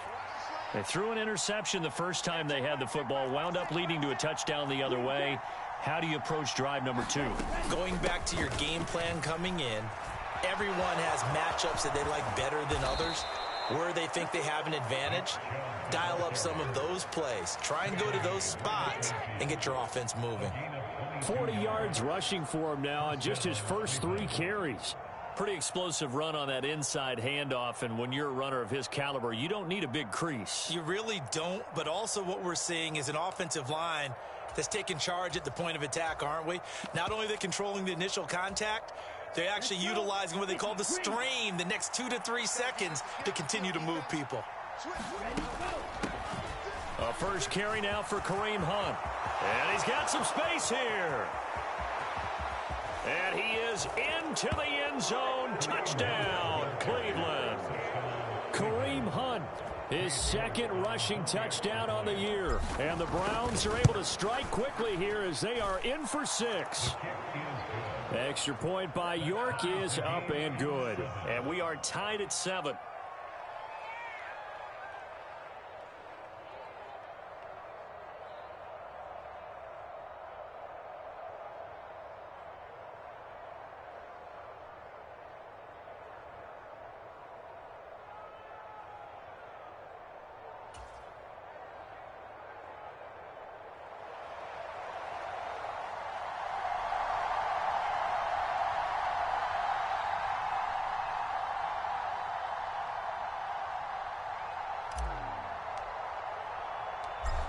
They threw an interception the first time they had the football, wound up leading to a touchdown the other way. How do you approach drive number 2? Going back to your game plan coming in, everyone has matchups that they like better than others. Where they think they have an advantage, dial up some of those plays. Try and go to those spots and get your offense moving. 40 yards rushing for him now on just his first 3 carries. Pretty explosive run on that inside handoff, and when you're a runner of his caliber, you don't need a big crease. You really don't, but also what we're seeing is an offensive line that's taking charge at the point of attack, aren't we? Not only are they controlling the initial contact, they're actually utilizing what they call the strain the next 2 to 3 seconds to continue to move people. A first carry now for Kareem Hunt. And he's got some space here. And he is into the end zone. Touchdown, Cleveland. Kareem Hunt, his second rushing touchdown on the year. And the Browns are able to strike quickly here as they are in for 6. Extra point by York is up and good. And we are tied at 7.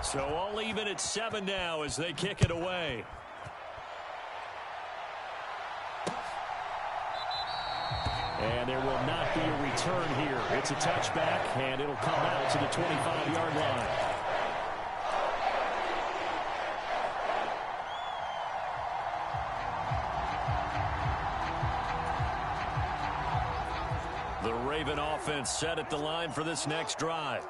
So all even at 7 now as they kick it away. And there will not be a return here. It's a touchback, and it'll come out to the 25-yard line. The Raven offense set at the line for this next drive.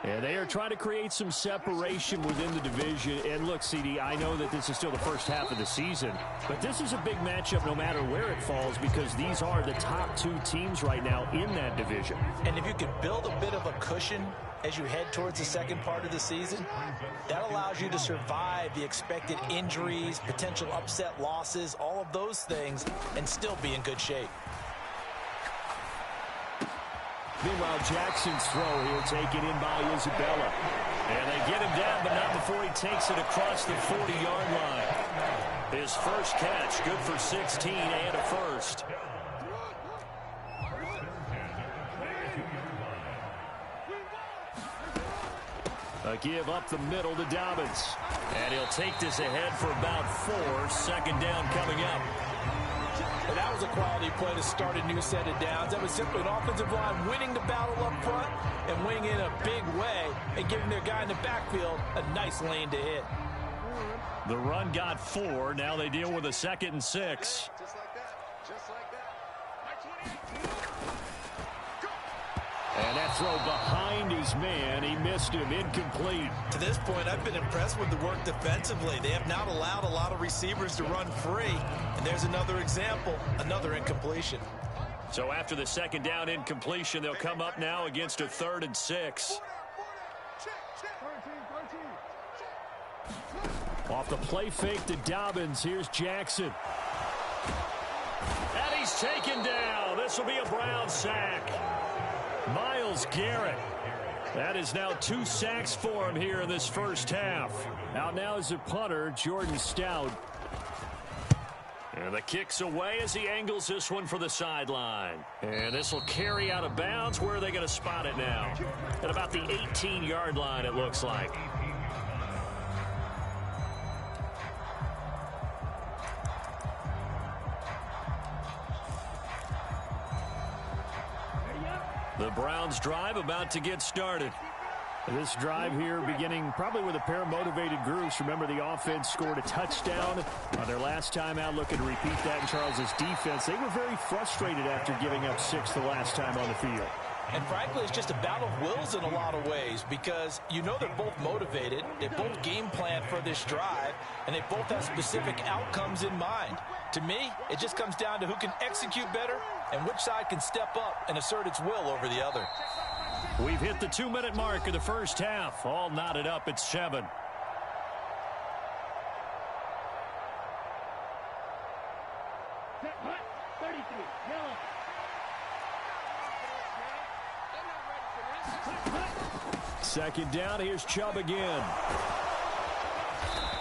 And they are trying to create some separation within the division. And look, CD, I know that this is still the first half of the season, but this is a big matchup no matter where it falls because these are the top 2 teams right now in that division. And if you can build a bit of a cushion as you head towards the second part of the season, that allows you to survive the expected injuries, potential upset losses, all of those things, and still be in good shape. Meanwhile, Jackson's throw here taken in by Isabella. And they get him down, but not before he takes it across the 40-yard line. His first catch, good for 16 and a first. A give up the middle to Dobbins. And he'll take this ahead for about 4. Second down coming up. And that was a quality play to start a new set of downs. That was simply an offensive line winning the battle up front and winning in a big way and giving their guy in the backfield a nice lane to hit. The run got 4. Now they deal with a 2nd and 6. And that throw behind his man. He missed him. Incomplete. To this point, I've been impressed with the work defensively. They have not allowed a lot of receivers to run free. And there's another example, another incompletion. So after the second down incompletion, they'll come up now against a 3rd and 6. Off the play fake to Dobbins. Here's Jackson. And he's taken down. This will be a Brown sack. Myles Garrett. That is now 2 sacks for him here in this first half. Out now is the punter, Jordan Stout. And the kick's away as he angles this one for the sideline. And this will carry out of bounds. Where are they going to spot it now? At about the 18-yard line, it looks like. The Browns drive about to get started. This drive here beginning probably with a pair of motivated groups. Remember, the offense scored a touchdown on their last time out. Looking to repeat that in Charles's defense. They were very frustrated after giving up 6 the last time on the field. And frankly, it's just a battle of wills in a lot of ways because you know they're both motivated. They both game plan for this drive, and they both have specific outcomes in mind. To me, it just comes down to who can execute better and which side can step up and assert its will over the other. We've hit the 2-minute mark of the first half. All knotted up at 7. Second down, here's Chubb again.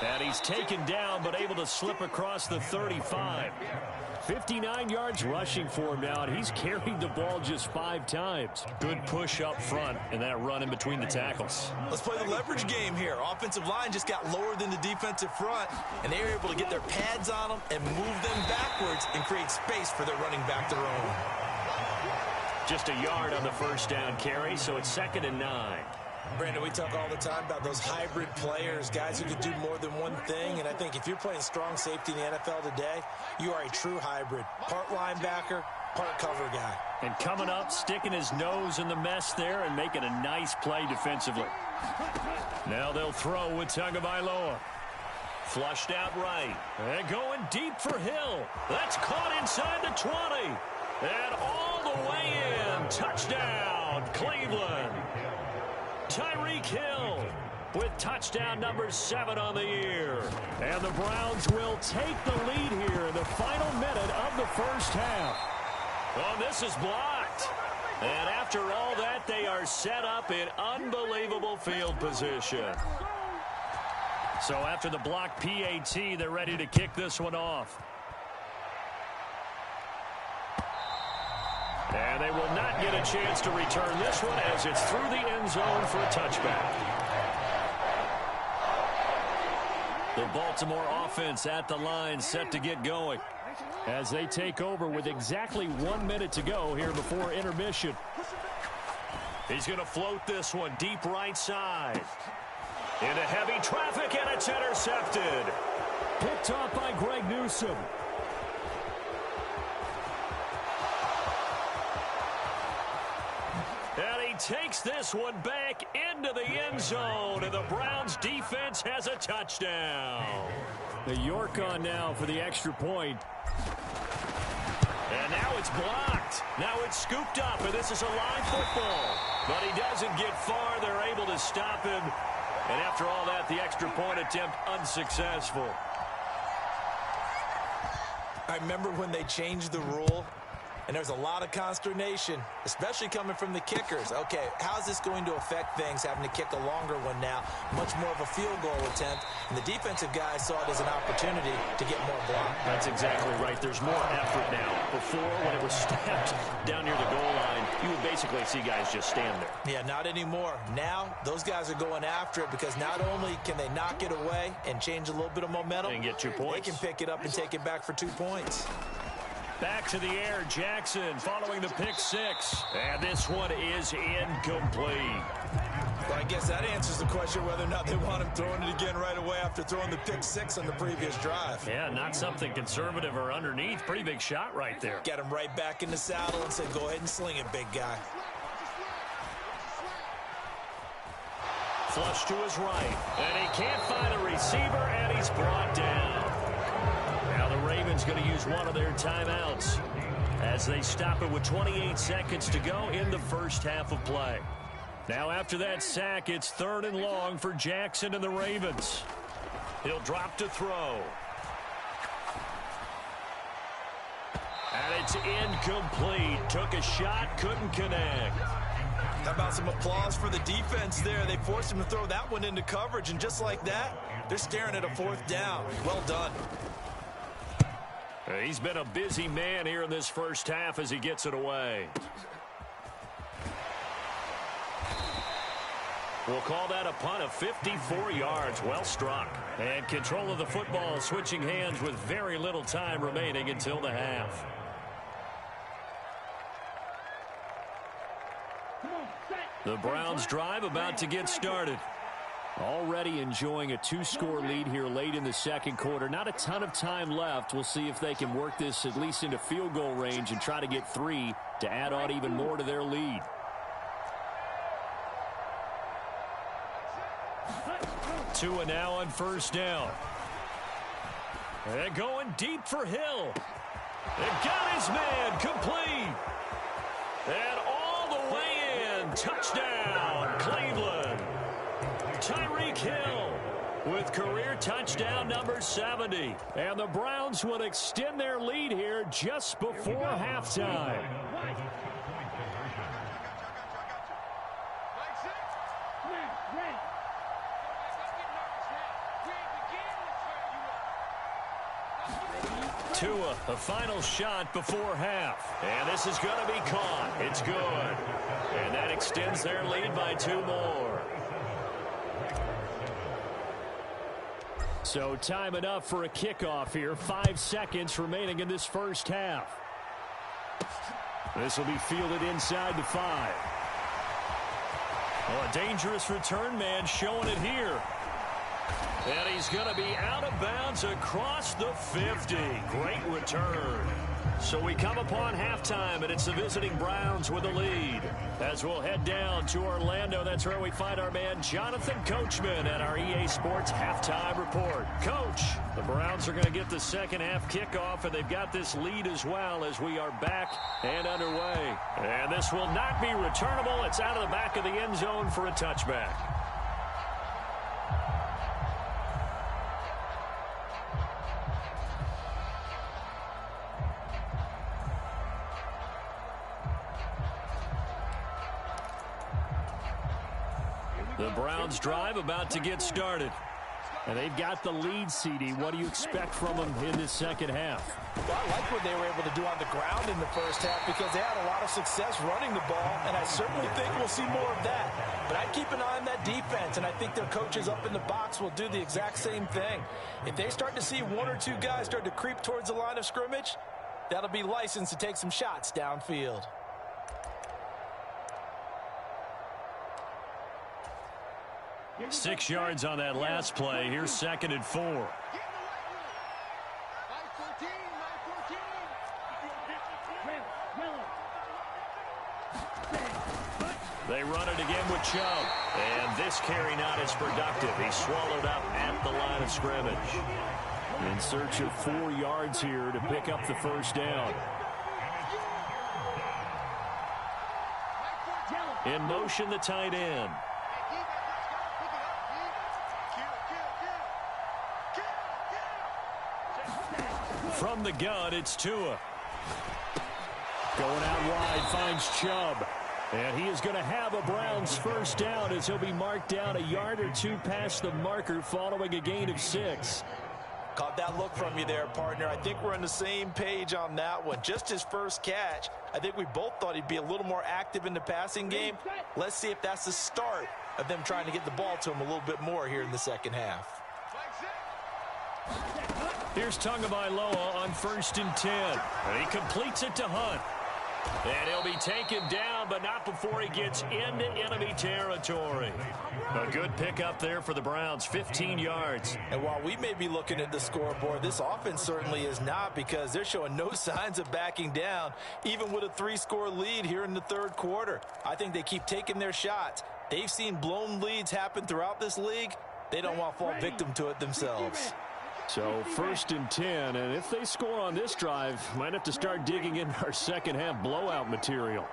And he's taken down, but able to slip across the 35. 59 yards rushing for him now, and he's carried the ball just 5 times. Good push up front, and that run in between the tackles. Let's play the leverage game here. Offensive line just got lower than the defensive front, and they were able to get their pads on them and move them backwards and create space for their running back their own. Just a yard on the first down carry, so it's 2nd and 9. Brandon, we talk all the time about those hybrid players, guys who can do more than one thing, and I think if you're playing strong safety in the NFL today, you are a true hybrid. Part linebacker, part cover guy. And coming up, sticking his nose in the mess there and making a nice play defensively. Now they'll throw with Tagovailoa. Flushed out right. And going deep for Hill. That's caught inside the 20. And all the way in. Touchdown, Cleveland. Tyreek Hill with touchdown number 7 on the year. And the Browns will take the lead here in the final minute of the first half. Oh, this is blocked. And after all that, they are set up in unbelievable field position. So after the block PAT, they're ready to kick this one off. And they will not get a chance to return this one as it's through the end zone for a touchback. The Baltimore offense at the line set to get going. As they take over with exactly 1 minute to go here before intermission. He's going to float this one deep right side. Into heavy traffic, and it's intercepted. Picked off by Greg Newsome. And he takes this one back into the end zone, and the Browns defense has a touchdown. The York on now for the extra point. And now it's blocked. Now it's scooped up, and this is a live football. But he doesn't get far. They're able to stop him. And after all that, the extra point attempt unsuccessful. I remember when they changed the rule, and there's a lot of consternation, especially coming from the kickers. Okay, how's this going to affect things, having to kick a longer one now? Much more of a field goal attempt. And the defensive guys saw it as an opportunity to get more block. That's exactly right. There's more effort now. Before, when it was snapped down near the goal line, you would basically see guys just stand there. Yeah, not anymore. Now, those guys are going after it because not only can they knock it away and change a little bit of momentum, and get 2 points. They can pick it up and take it back for 2 points. Back to the air, Jackson following the pick 6. And this one is incomplete. Well, I guess that answers the question whether or not they want him throwing it again right away after throwing the pick 6 on the previous drive. Yeah, not something conservative or underneath. Pretty big shot right there. Get him right back in the saddle and said, go ahead and sling it, big guy. Flush to his right. And he can't find a receiver, and he's brought down. Now the Ravens going to use one of their timeouts as they stop it with 28 seconds to go in the first half of play. Now after that sack, it's 3rd and long for Jackson and the Ravens. He'll drop to throw. And it's incomplete. Took a shot, couldn't connect. How about some applause for the defense there? They forced him to throw that one into coverage, and just like that, they're staring at a 4th down. Well done. He's been a busy man here in this first half as he gets it away. We'll call that a punt of 54 yards. Well struck. And control of the football switching hands with very little time remaining until the half. The Browns drive about to get started. Already enjoying a 2-score lead here late in the second quarter. Not a ton of time left. We'll see if they can work this at least into field goal range and try to get 3 to add on even more to their lead. Tua now on first down. And going deep for Hill. And got his man complete. And all the way in. Touchdown, Cleveland. Tyreek Hill with career touchdown number 70. And the Browns will extend their lead here just before halftime. Tua, the final shot before half. And this is going to be caught. It's good. And that extends their lead by 2 more. So time enough for a kickoff here. 5 seconds remaining in this first half. This will be fielded inside the 5. Oh, a dangerous return man showing it here. And he's going to be out of bounds across the 50. Great return. So we come upon halftime, and it's the visiting Browns with the lead. As we'll head down to Orlando, that's where we find our man Jonathan Coachman at our EA Sports Halftime Report. Coach, the Browns are going to get the second half kickoff, and they've got this lead as well as we are back and underway. And this will not be returnable. It's out of the back of the end zone for a touchback. The Browns drive about to get started. And they've got the lead, CD. What do you expect from them in this second half? Well, I like what they were able to do on the ground in the first half because they had a lot of success running the ball, and I certainly think we'll see more of that. But I'd keep an eye on that defense, and I think their coaches up in the box will do the exact same thing. If they start to see one or two guys start to creep towards the line of scrimmage, that'll be licensed to take some shots downfield. 6 yards on that last play. Here's 2nd and 4. They run it again with Chubb. And this carry not as productive. He's swallowed up at the line of scrimmage. In search of 4 yards here to pick up the first down. In motion, the tight end. From the gun, it's Tua. Going out wide, finds Chubb. And he is going to have a Browns first down as he'll be marked down a yard or two past the marker following a gain of 6. Caught that look from you there, partner. I think we're on the same page on that one. Just his first catch, I think we both thought he'd be a little more active in the passing game. Let's see if that's the start of them trying to get the ball to him a little bit more here in the second half. Here's Tagovailoa on 1st and 10. And he completes it to Hunt. And he'll be taken down, but not before he gets into enemy territory. A good pickup there for the Browns, 15 yards. And while we may be looking at the scoreboard, this offense certainly is not, because they're showing no signs of backing down, even with a 3-score lead here in the third quarter. I think they keep taking their shots. They've seen blown leads happen throughout this league. They don't want to fall victim to it themselves. So 1st and 10, and if they score on this drive, might have to start digging in our second half blowout material.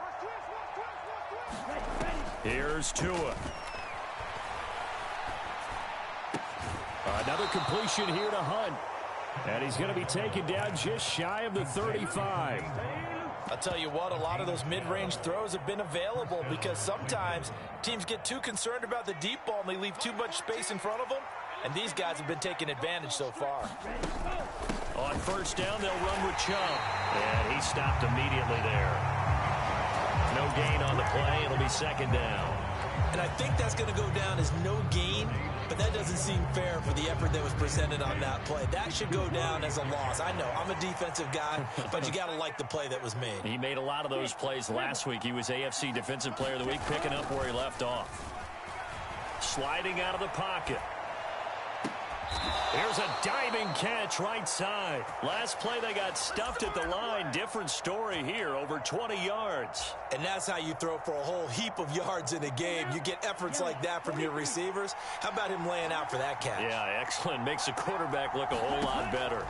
Here's Tua. Another completion here to Hunt. And he's going to be taken down just shy of the 35. I'll tell you what, a lot of those mid-range throws have been available because sometimes teams get too concerned about the deep ball and they leave too much space in front of them. And these guys have been taking advantage so far. On 1st down, they'll run with Chubb. And he stopped immediately there. No gain on the play. It'll be 2nd down. And I think that's going to go down as no gain, but that doesn't seem fair for the effort that was presented on that play. That should go down as a loss. I know, I'm a defensive guy, but you got to like the play that was made. He made a lot of those plays last week. He was AFC Defensive Player of the Week, picking up where he left off. Sliding out of the pocket. Here's a diving catch right side. Last play they got stuffed at the line. Different story here, over 20 yards. And that's how you throw for a whole heap of yards in a game. You get efforts like that from your receivers. How about him laying out for that catch? Yeah, excellent. Makes the quarterback look a whole lot better.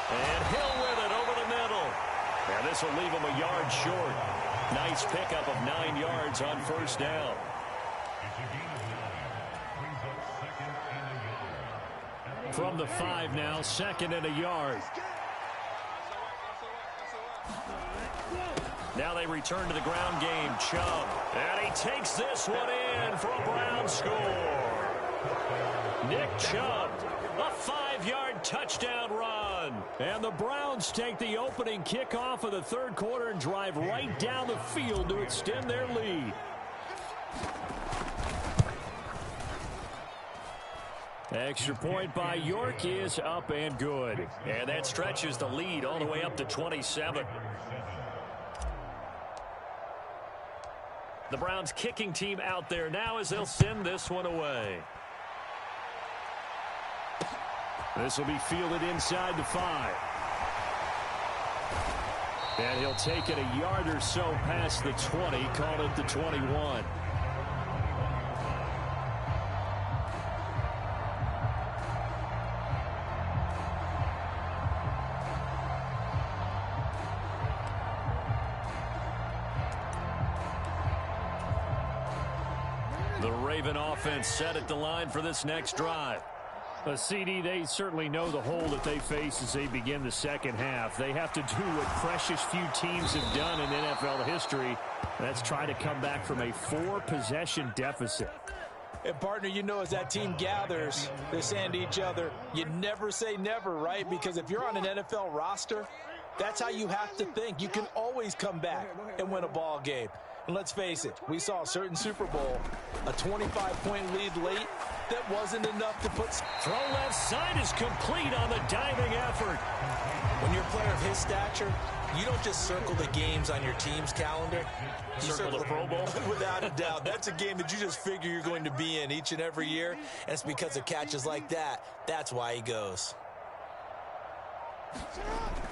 And Hill with it over the middle. And this will leave him a yard short. Nice pickup of 9 yards on 1st down. From the 5 now, 2nd and a yard. Now they return to the ground game. Chubb. And he takes this one in for a Brown score. Nick Chubb, a 5-yard touchdown run. And the Browns take the opening kickoff of the third quarter and drive right down the field to extend their lead. Extra point by York is up and good. And that stretches the lead all the way up to 27. The Browns kicking team out there now as they'll send this one away. This will be fielded inside the 5. And he'll take it a yard or so past the 20, call it the 21. The Raven offense set at the line for this next drive. CD, they certainly know the hole that they face as they begin the second half. They have to do what precious few teams have done in NFL history. That's try to come back from a 4-possession deficit. And, partner, you know, as that team gathers, they're saying to each other, you never say never, right? Because if you're on an NFL roster, that's how you have to think. You can always come back and win a ball game. And let's face it, we saw a certain Super Bowl, a 25-point lead late. That wasn't enough to put. Throw left side is complete on the diving effort. When you're a player of his stature, you don't just circle the games on your team's calendar. You circle the Pro Bowl? Without a doubt. That's a game that you just figure you're going to be in each and every year. And it's because of catches like that. That's why he goes.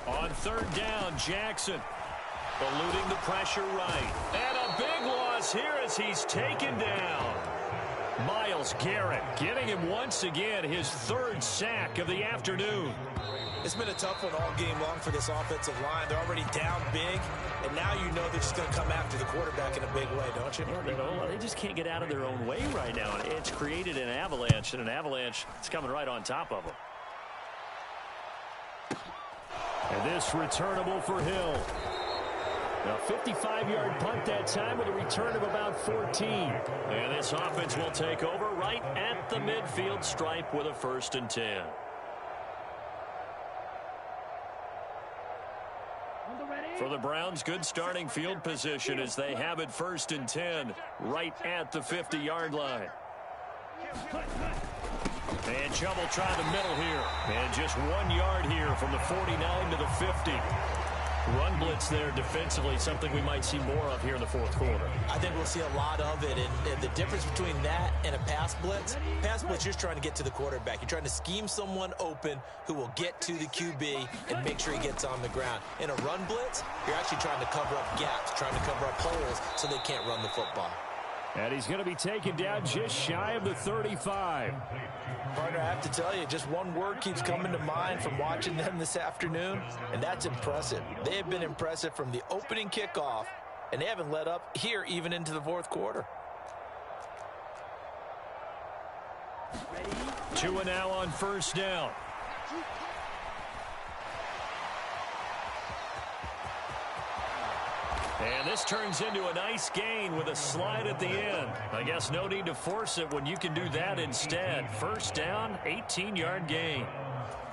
On third down, Jackson eluding the pressure right. And a big loss here as he's taken down. Myles Garrett getting him once again his 3rd sack of the afternoon. It's been a tough one all game long for this offensive line. They're already down big, and now you know they're just going to come after the quarterback in a big way, don't you? Yeah, they just can't get out of their own way right now. And it's created an avalanche, and an avalanche is coming right on top of them. And this returnable for Hill. A 55-yard punt that time with a return of about 14. And this offense will take over right at the midfield stripe with a 1st and 10. For the Browns, good starting field position as they have it 1st and 10 right at the 50-yard line. And Chubb will try the middle here. And just 1 yard here from the 49 to the 50. Run blitz there defensively, something we might see more of here in the 4th quarter. I think we'll see a lot of it, and the difference between that and a pass blitz, you're just trying to get to the quarterback. You're trying to scheme someone open who will get to the QB and make sure he gets on the ground. In a run blitz, you're actually trying to cover up gaps, trying to cover up holes so they can't run the football. And he's going to be taken down just shy of the 35. Partner, I have to tell you, just one word keeps coming to mind from watching them this afternoon, and that's impressive. They have been impressive from the opening kickoff, and they haven't let up here even into the 4th quarter. 2 now on 1st down. And this turns into a nice gain with a slide at the end. I guess no need to force it when you can do that instead. 1st down, 18-yard gain.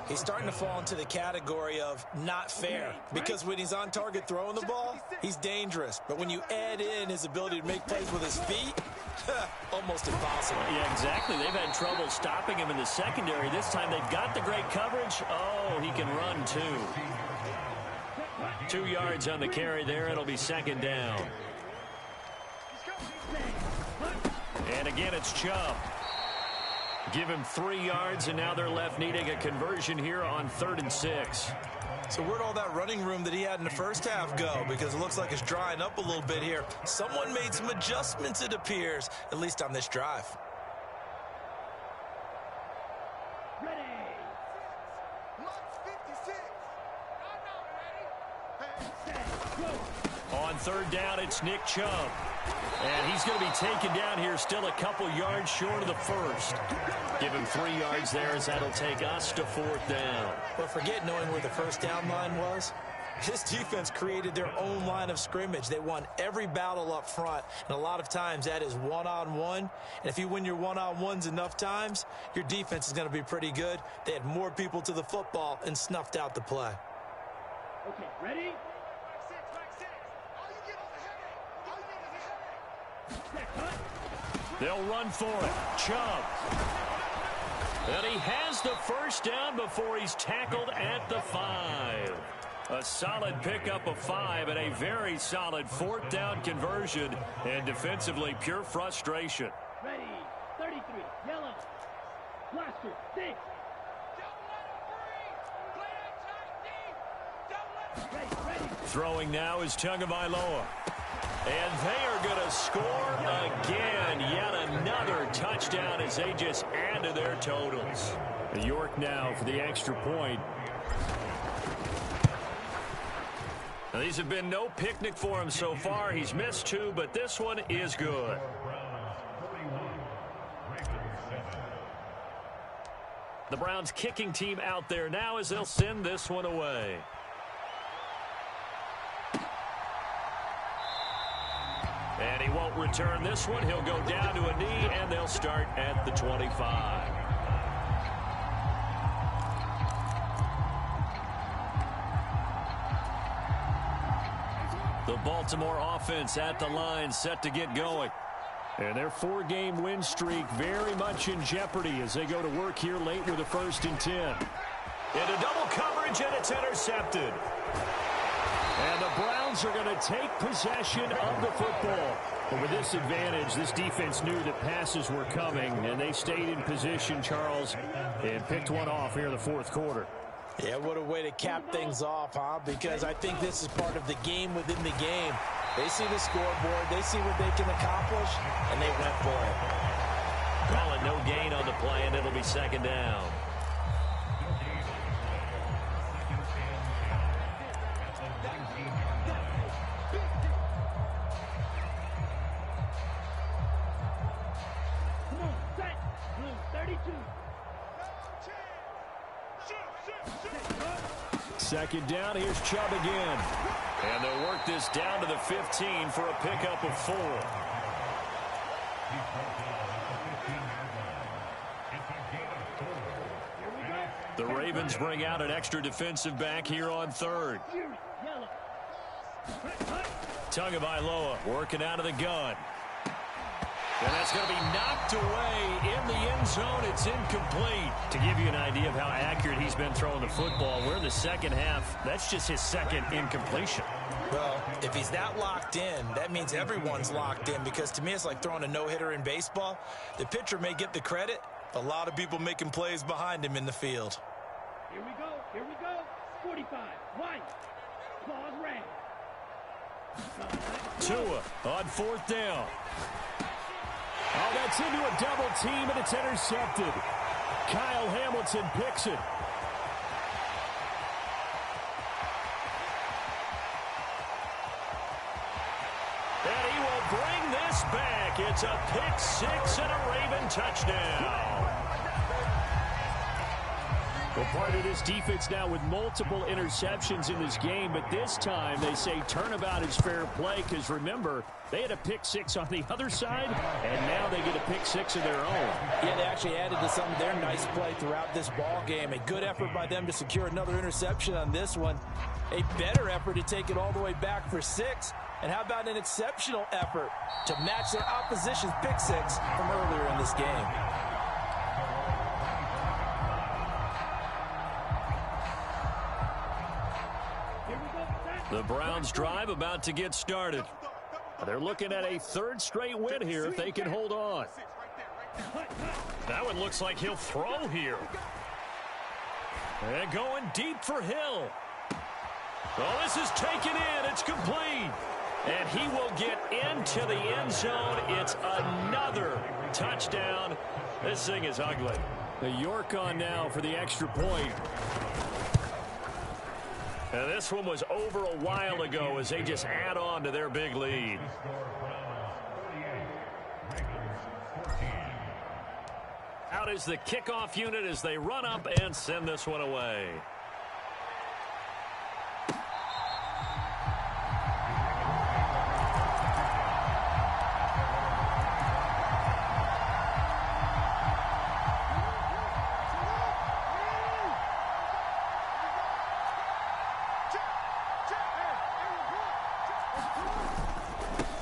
He's starting to fall into the category of not fair, because when he's on target throwing the ball, he's dangerous. But when you add in his ability to make plays with his feet, almost impossible. Yeah, exactly. They've had trouble stopping him in the secondary. This time they've got the great coverage. Oh, he can run too. 2 yards on the carry there. It'll be 2nd down. And again, it's Chubb. Give him 3 yards, and now they're left needing a conversion here on 3rd and 6. So where'd all that running room that he had in the first half go? Because it looks like it's drying up a little bit here. Someone made some adjustments, it appears, at least on this drive. On 3rd down, it's Nick Chubb. And he's going to be taken down here still a couple yards short of the 1st. Give him 3 yards there as that'll take us to 4th down. But forget knowing where the 1st down line was. This defense created their own line of scrimmage. They won every battle up front, and a lot of times that is one-on-one. And if you win your one-on-ones enough times, your defense is going to be pretty good. They had more people to the football and snuffed out the play. Okay, ready? They'll run for it. Chubb. And he has the first down before he's tackled at the 5. A solid pickup of 5 and a very solid 4th down conversion. And defensively, pure frustration. Ready, 33, yellow. Blaster, 6. Throwing now is Tagovailoa. And they are going to score again. Yet another touchdown as they just add to their totals. York now for the extra point. Now, these have been no picnic for him so far. He's missed 2, but this one is good. The Browns kicking team out there now as they'll send this one away. And he won't return this one. He'll go down to a knee, and they'll start at the 25. The Baltimore offense at the line, set to get going. And their 4-game win streak very much in jeopardy as they go to work here late with a 1st and 10. Into double coverage, and it's intercepted. And the Browns are going to take possession of the football. But with this advantage, this defense knew that passes were coming, and they stayed in position, Charles, and picked one off here in the 4th quarter. Yeah, what a way to cap things off, huh? Because I think this is part of the game within the game. They see the scoreboard, they see what they can accomplish, and they went for it. Call it no gain on the play, and it'll be 2nd down. Second down, here's Chubb again. And they'll work this down to the 15 for a pickup of 4. The Ravens bring out an extra defensive back here on 3rd. Tagovailoa working out of the gun. And that's going to be knocked away in the end zone. It's incomplete. To give you an idea of how accurate he's been throwing the football, we're in the 2nd half. That's just his 2nd incompletion. Well, if he's that locked in, that means everyone's locked in, because to me it's like throwing a no-hitter in baseball. The pitcher may get the credit, but a lot of people making plays behind him in the field. Here we go, 45, white, claws red. Tua on 4th down. Oh, that's into a double team, and it's intercepted. Kyle Hamilton picks it. And he will bring this back. It's a pick 6 and a Raven touchdown. Well, part of this defense now with multiple interceptions in this game, but this time they say turnabout is fair play, because remember, they had a pick 6 on the other side, and now they get a pick 6 of their own. Yeah, they actually added to some of their nice play throughout this ball game. A good effort by them to secure another interception on this one. A better effort to take it all the way back for 6. And how about an exceptional effort to match their opposition's pick 6 from earlier in this game? The Browns drive about to get started. They're looking at a 3rd straight win here if they can hold on. That one looks like he'll throw here. And going deep for Hill. Oh, this is taken in. It's complete. And he will get into the end zone. It's another touchdown. This thing is ugly. The York on now for the extra point. And this one was over a while ago as they just add on to their big lead. Out is the kickoff unit as they run up and send this one away.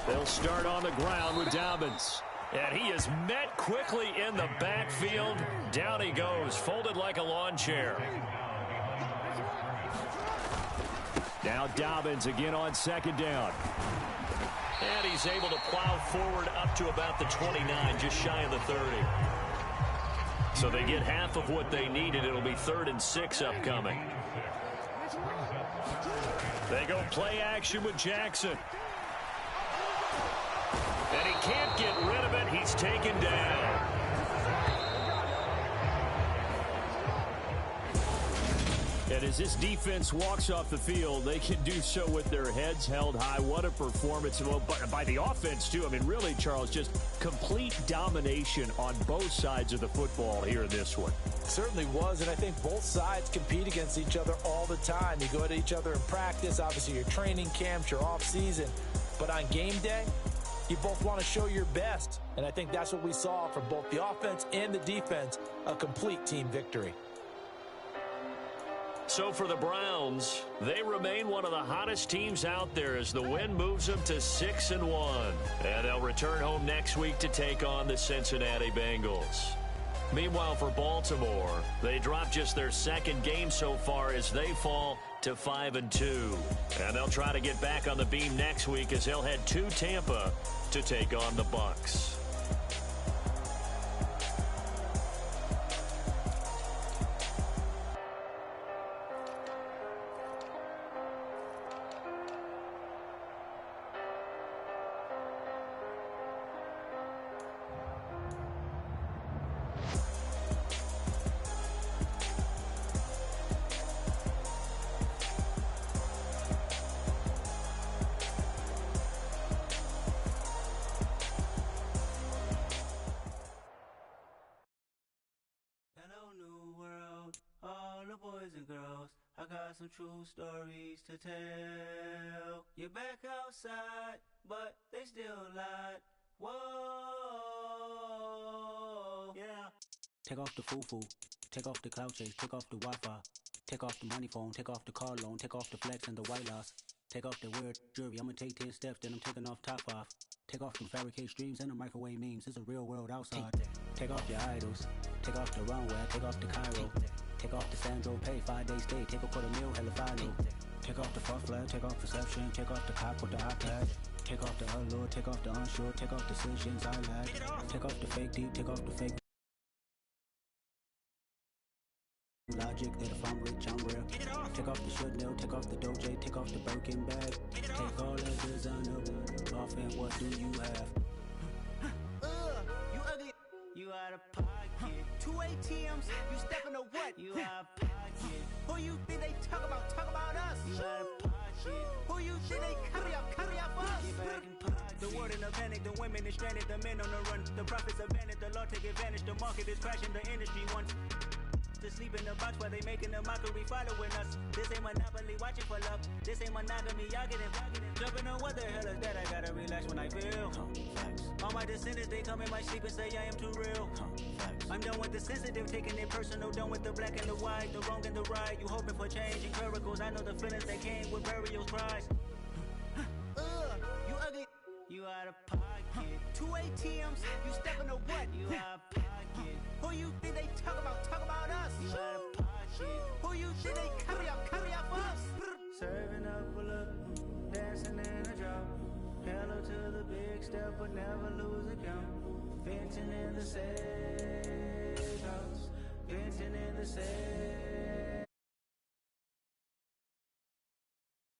They'll start on the ground with Dobbins. And he is met quickly in the backfield. Down he goes, folded like a lawn chair. Now Dobbins again on second down. And he's able to plow forward up to about the 29, just shy of the 30. So they get half of what they needed. It'll be 3rd and 6 upcoming. They go play action with Jackson. And he can't get rid of it. He's taken down. And as this defense walks off the field, they can do so with their heads held high. What a performance. Well, by the offense, too. I mean, really, Charles, just complete domination on both sides of the football here in this one. Certainly was, and I think both sides compete against each other all the time. You go at each other in practice, obviously your training camps, your off-season. But on game day, you both want to show your best. And I think that's what we saw from both the offense and the defense, a complete team victory. So for the Browns, they remain one of the hottest teams out there as the win moves them to 6-1. And they'll return home next week to take on the Cincinnati Bengals. Meanwhile, for Baltimore, they dropped just their 2nd game so far as they fall to 5-2. And they'll try to get back on the beam next week as they'll head to Tampa to take on the Bucs. Some true stories to tell. You're back outside, but they still lied. Whoa, yeah. Take off the foo-foo, take off the cloud chase, take off the Wi-Fi, take off the money phone, take off the car loan, take off the flex and the white loss, take off the weird jewelry. I'ma take 10 steps, then I'm taking off top 5. Take off them fabricate streams and the microwave memes. It's a real world outside. Take off your idols, take off the runway, take off the Cairo. Take off the Sandro pay, 5 days stay, take a $250,000, hella final. Take off the false flag, take off perception, take off the cop with the iPad. Take off the allure, take off the unsure, take off decisions I lack. Take off the fake deep, take off the fake logic that if I'm rich, I'm real. Take off the Chanel, take off the Doja, take off the Birkin bag. Take all that designer off and what do you have? You ugly. You out of pocket. 2 ATMs, you stepping to what? You out of pocket. Who you think they talk about us? You out of pocket. Who you think they carry up for us? Get back in pocket. The world in a panic, the women is stranded, the men on the run. The profits abandoned, the law take advantage, the market is crashing, the industry wants to sleep in the box while they making a mockery following us. This ain't Monopoly, watching for love. This ain't monogamy, y'all getting jumping on what the hell is that? I gotta relax when I feel. All my descendants, they come in my sleep and say I am too real. I'm done with the sensitive, taking it personal. Done with the black and the white, the wrong and the right. You hoping for change and miracles. I know the feelings that came with burials, cries. You ugly. You out of pocket. 2 ATMs, you stepping to what? You out of pocket. Who you think they talk about us? You out of pocket. Who you think they carry up for us? Serving up a look, dancing in a drop. Hello to the big step, but never lose a count. Venting in the sand.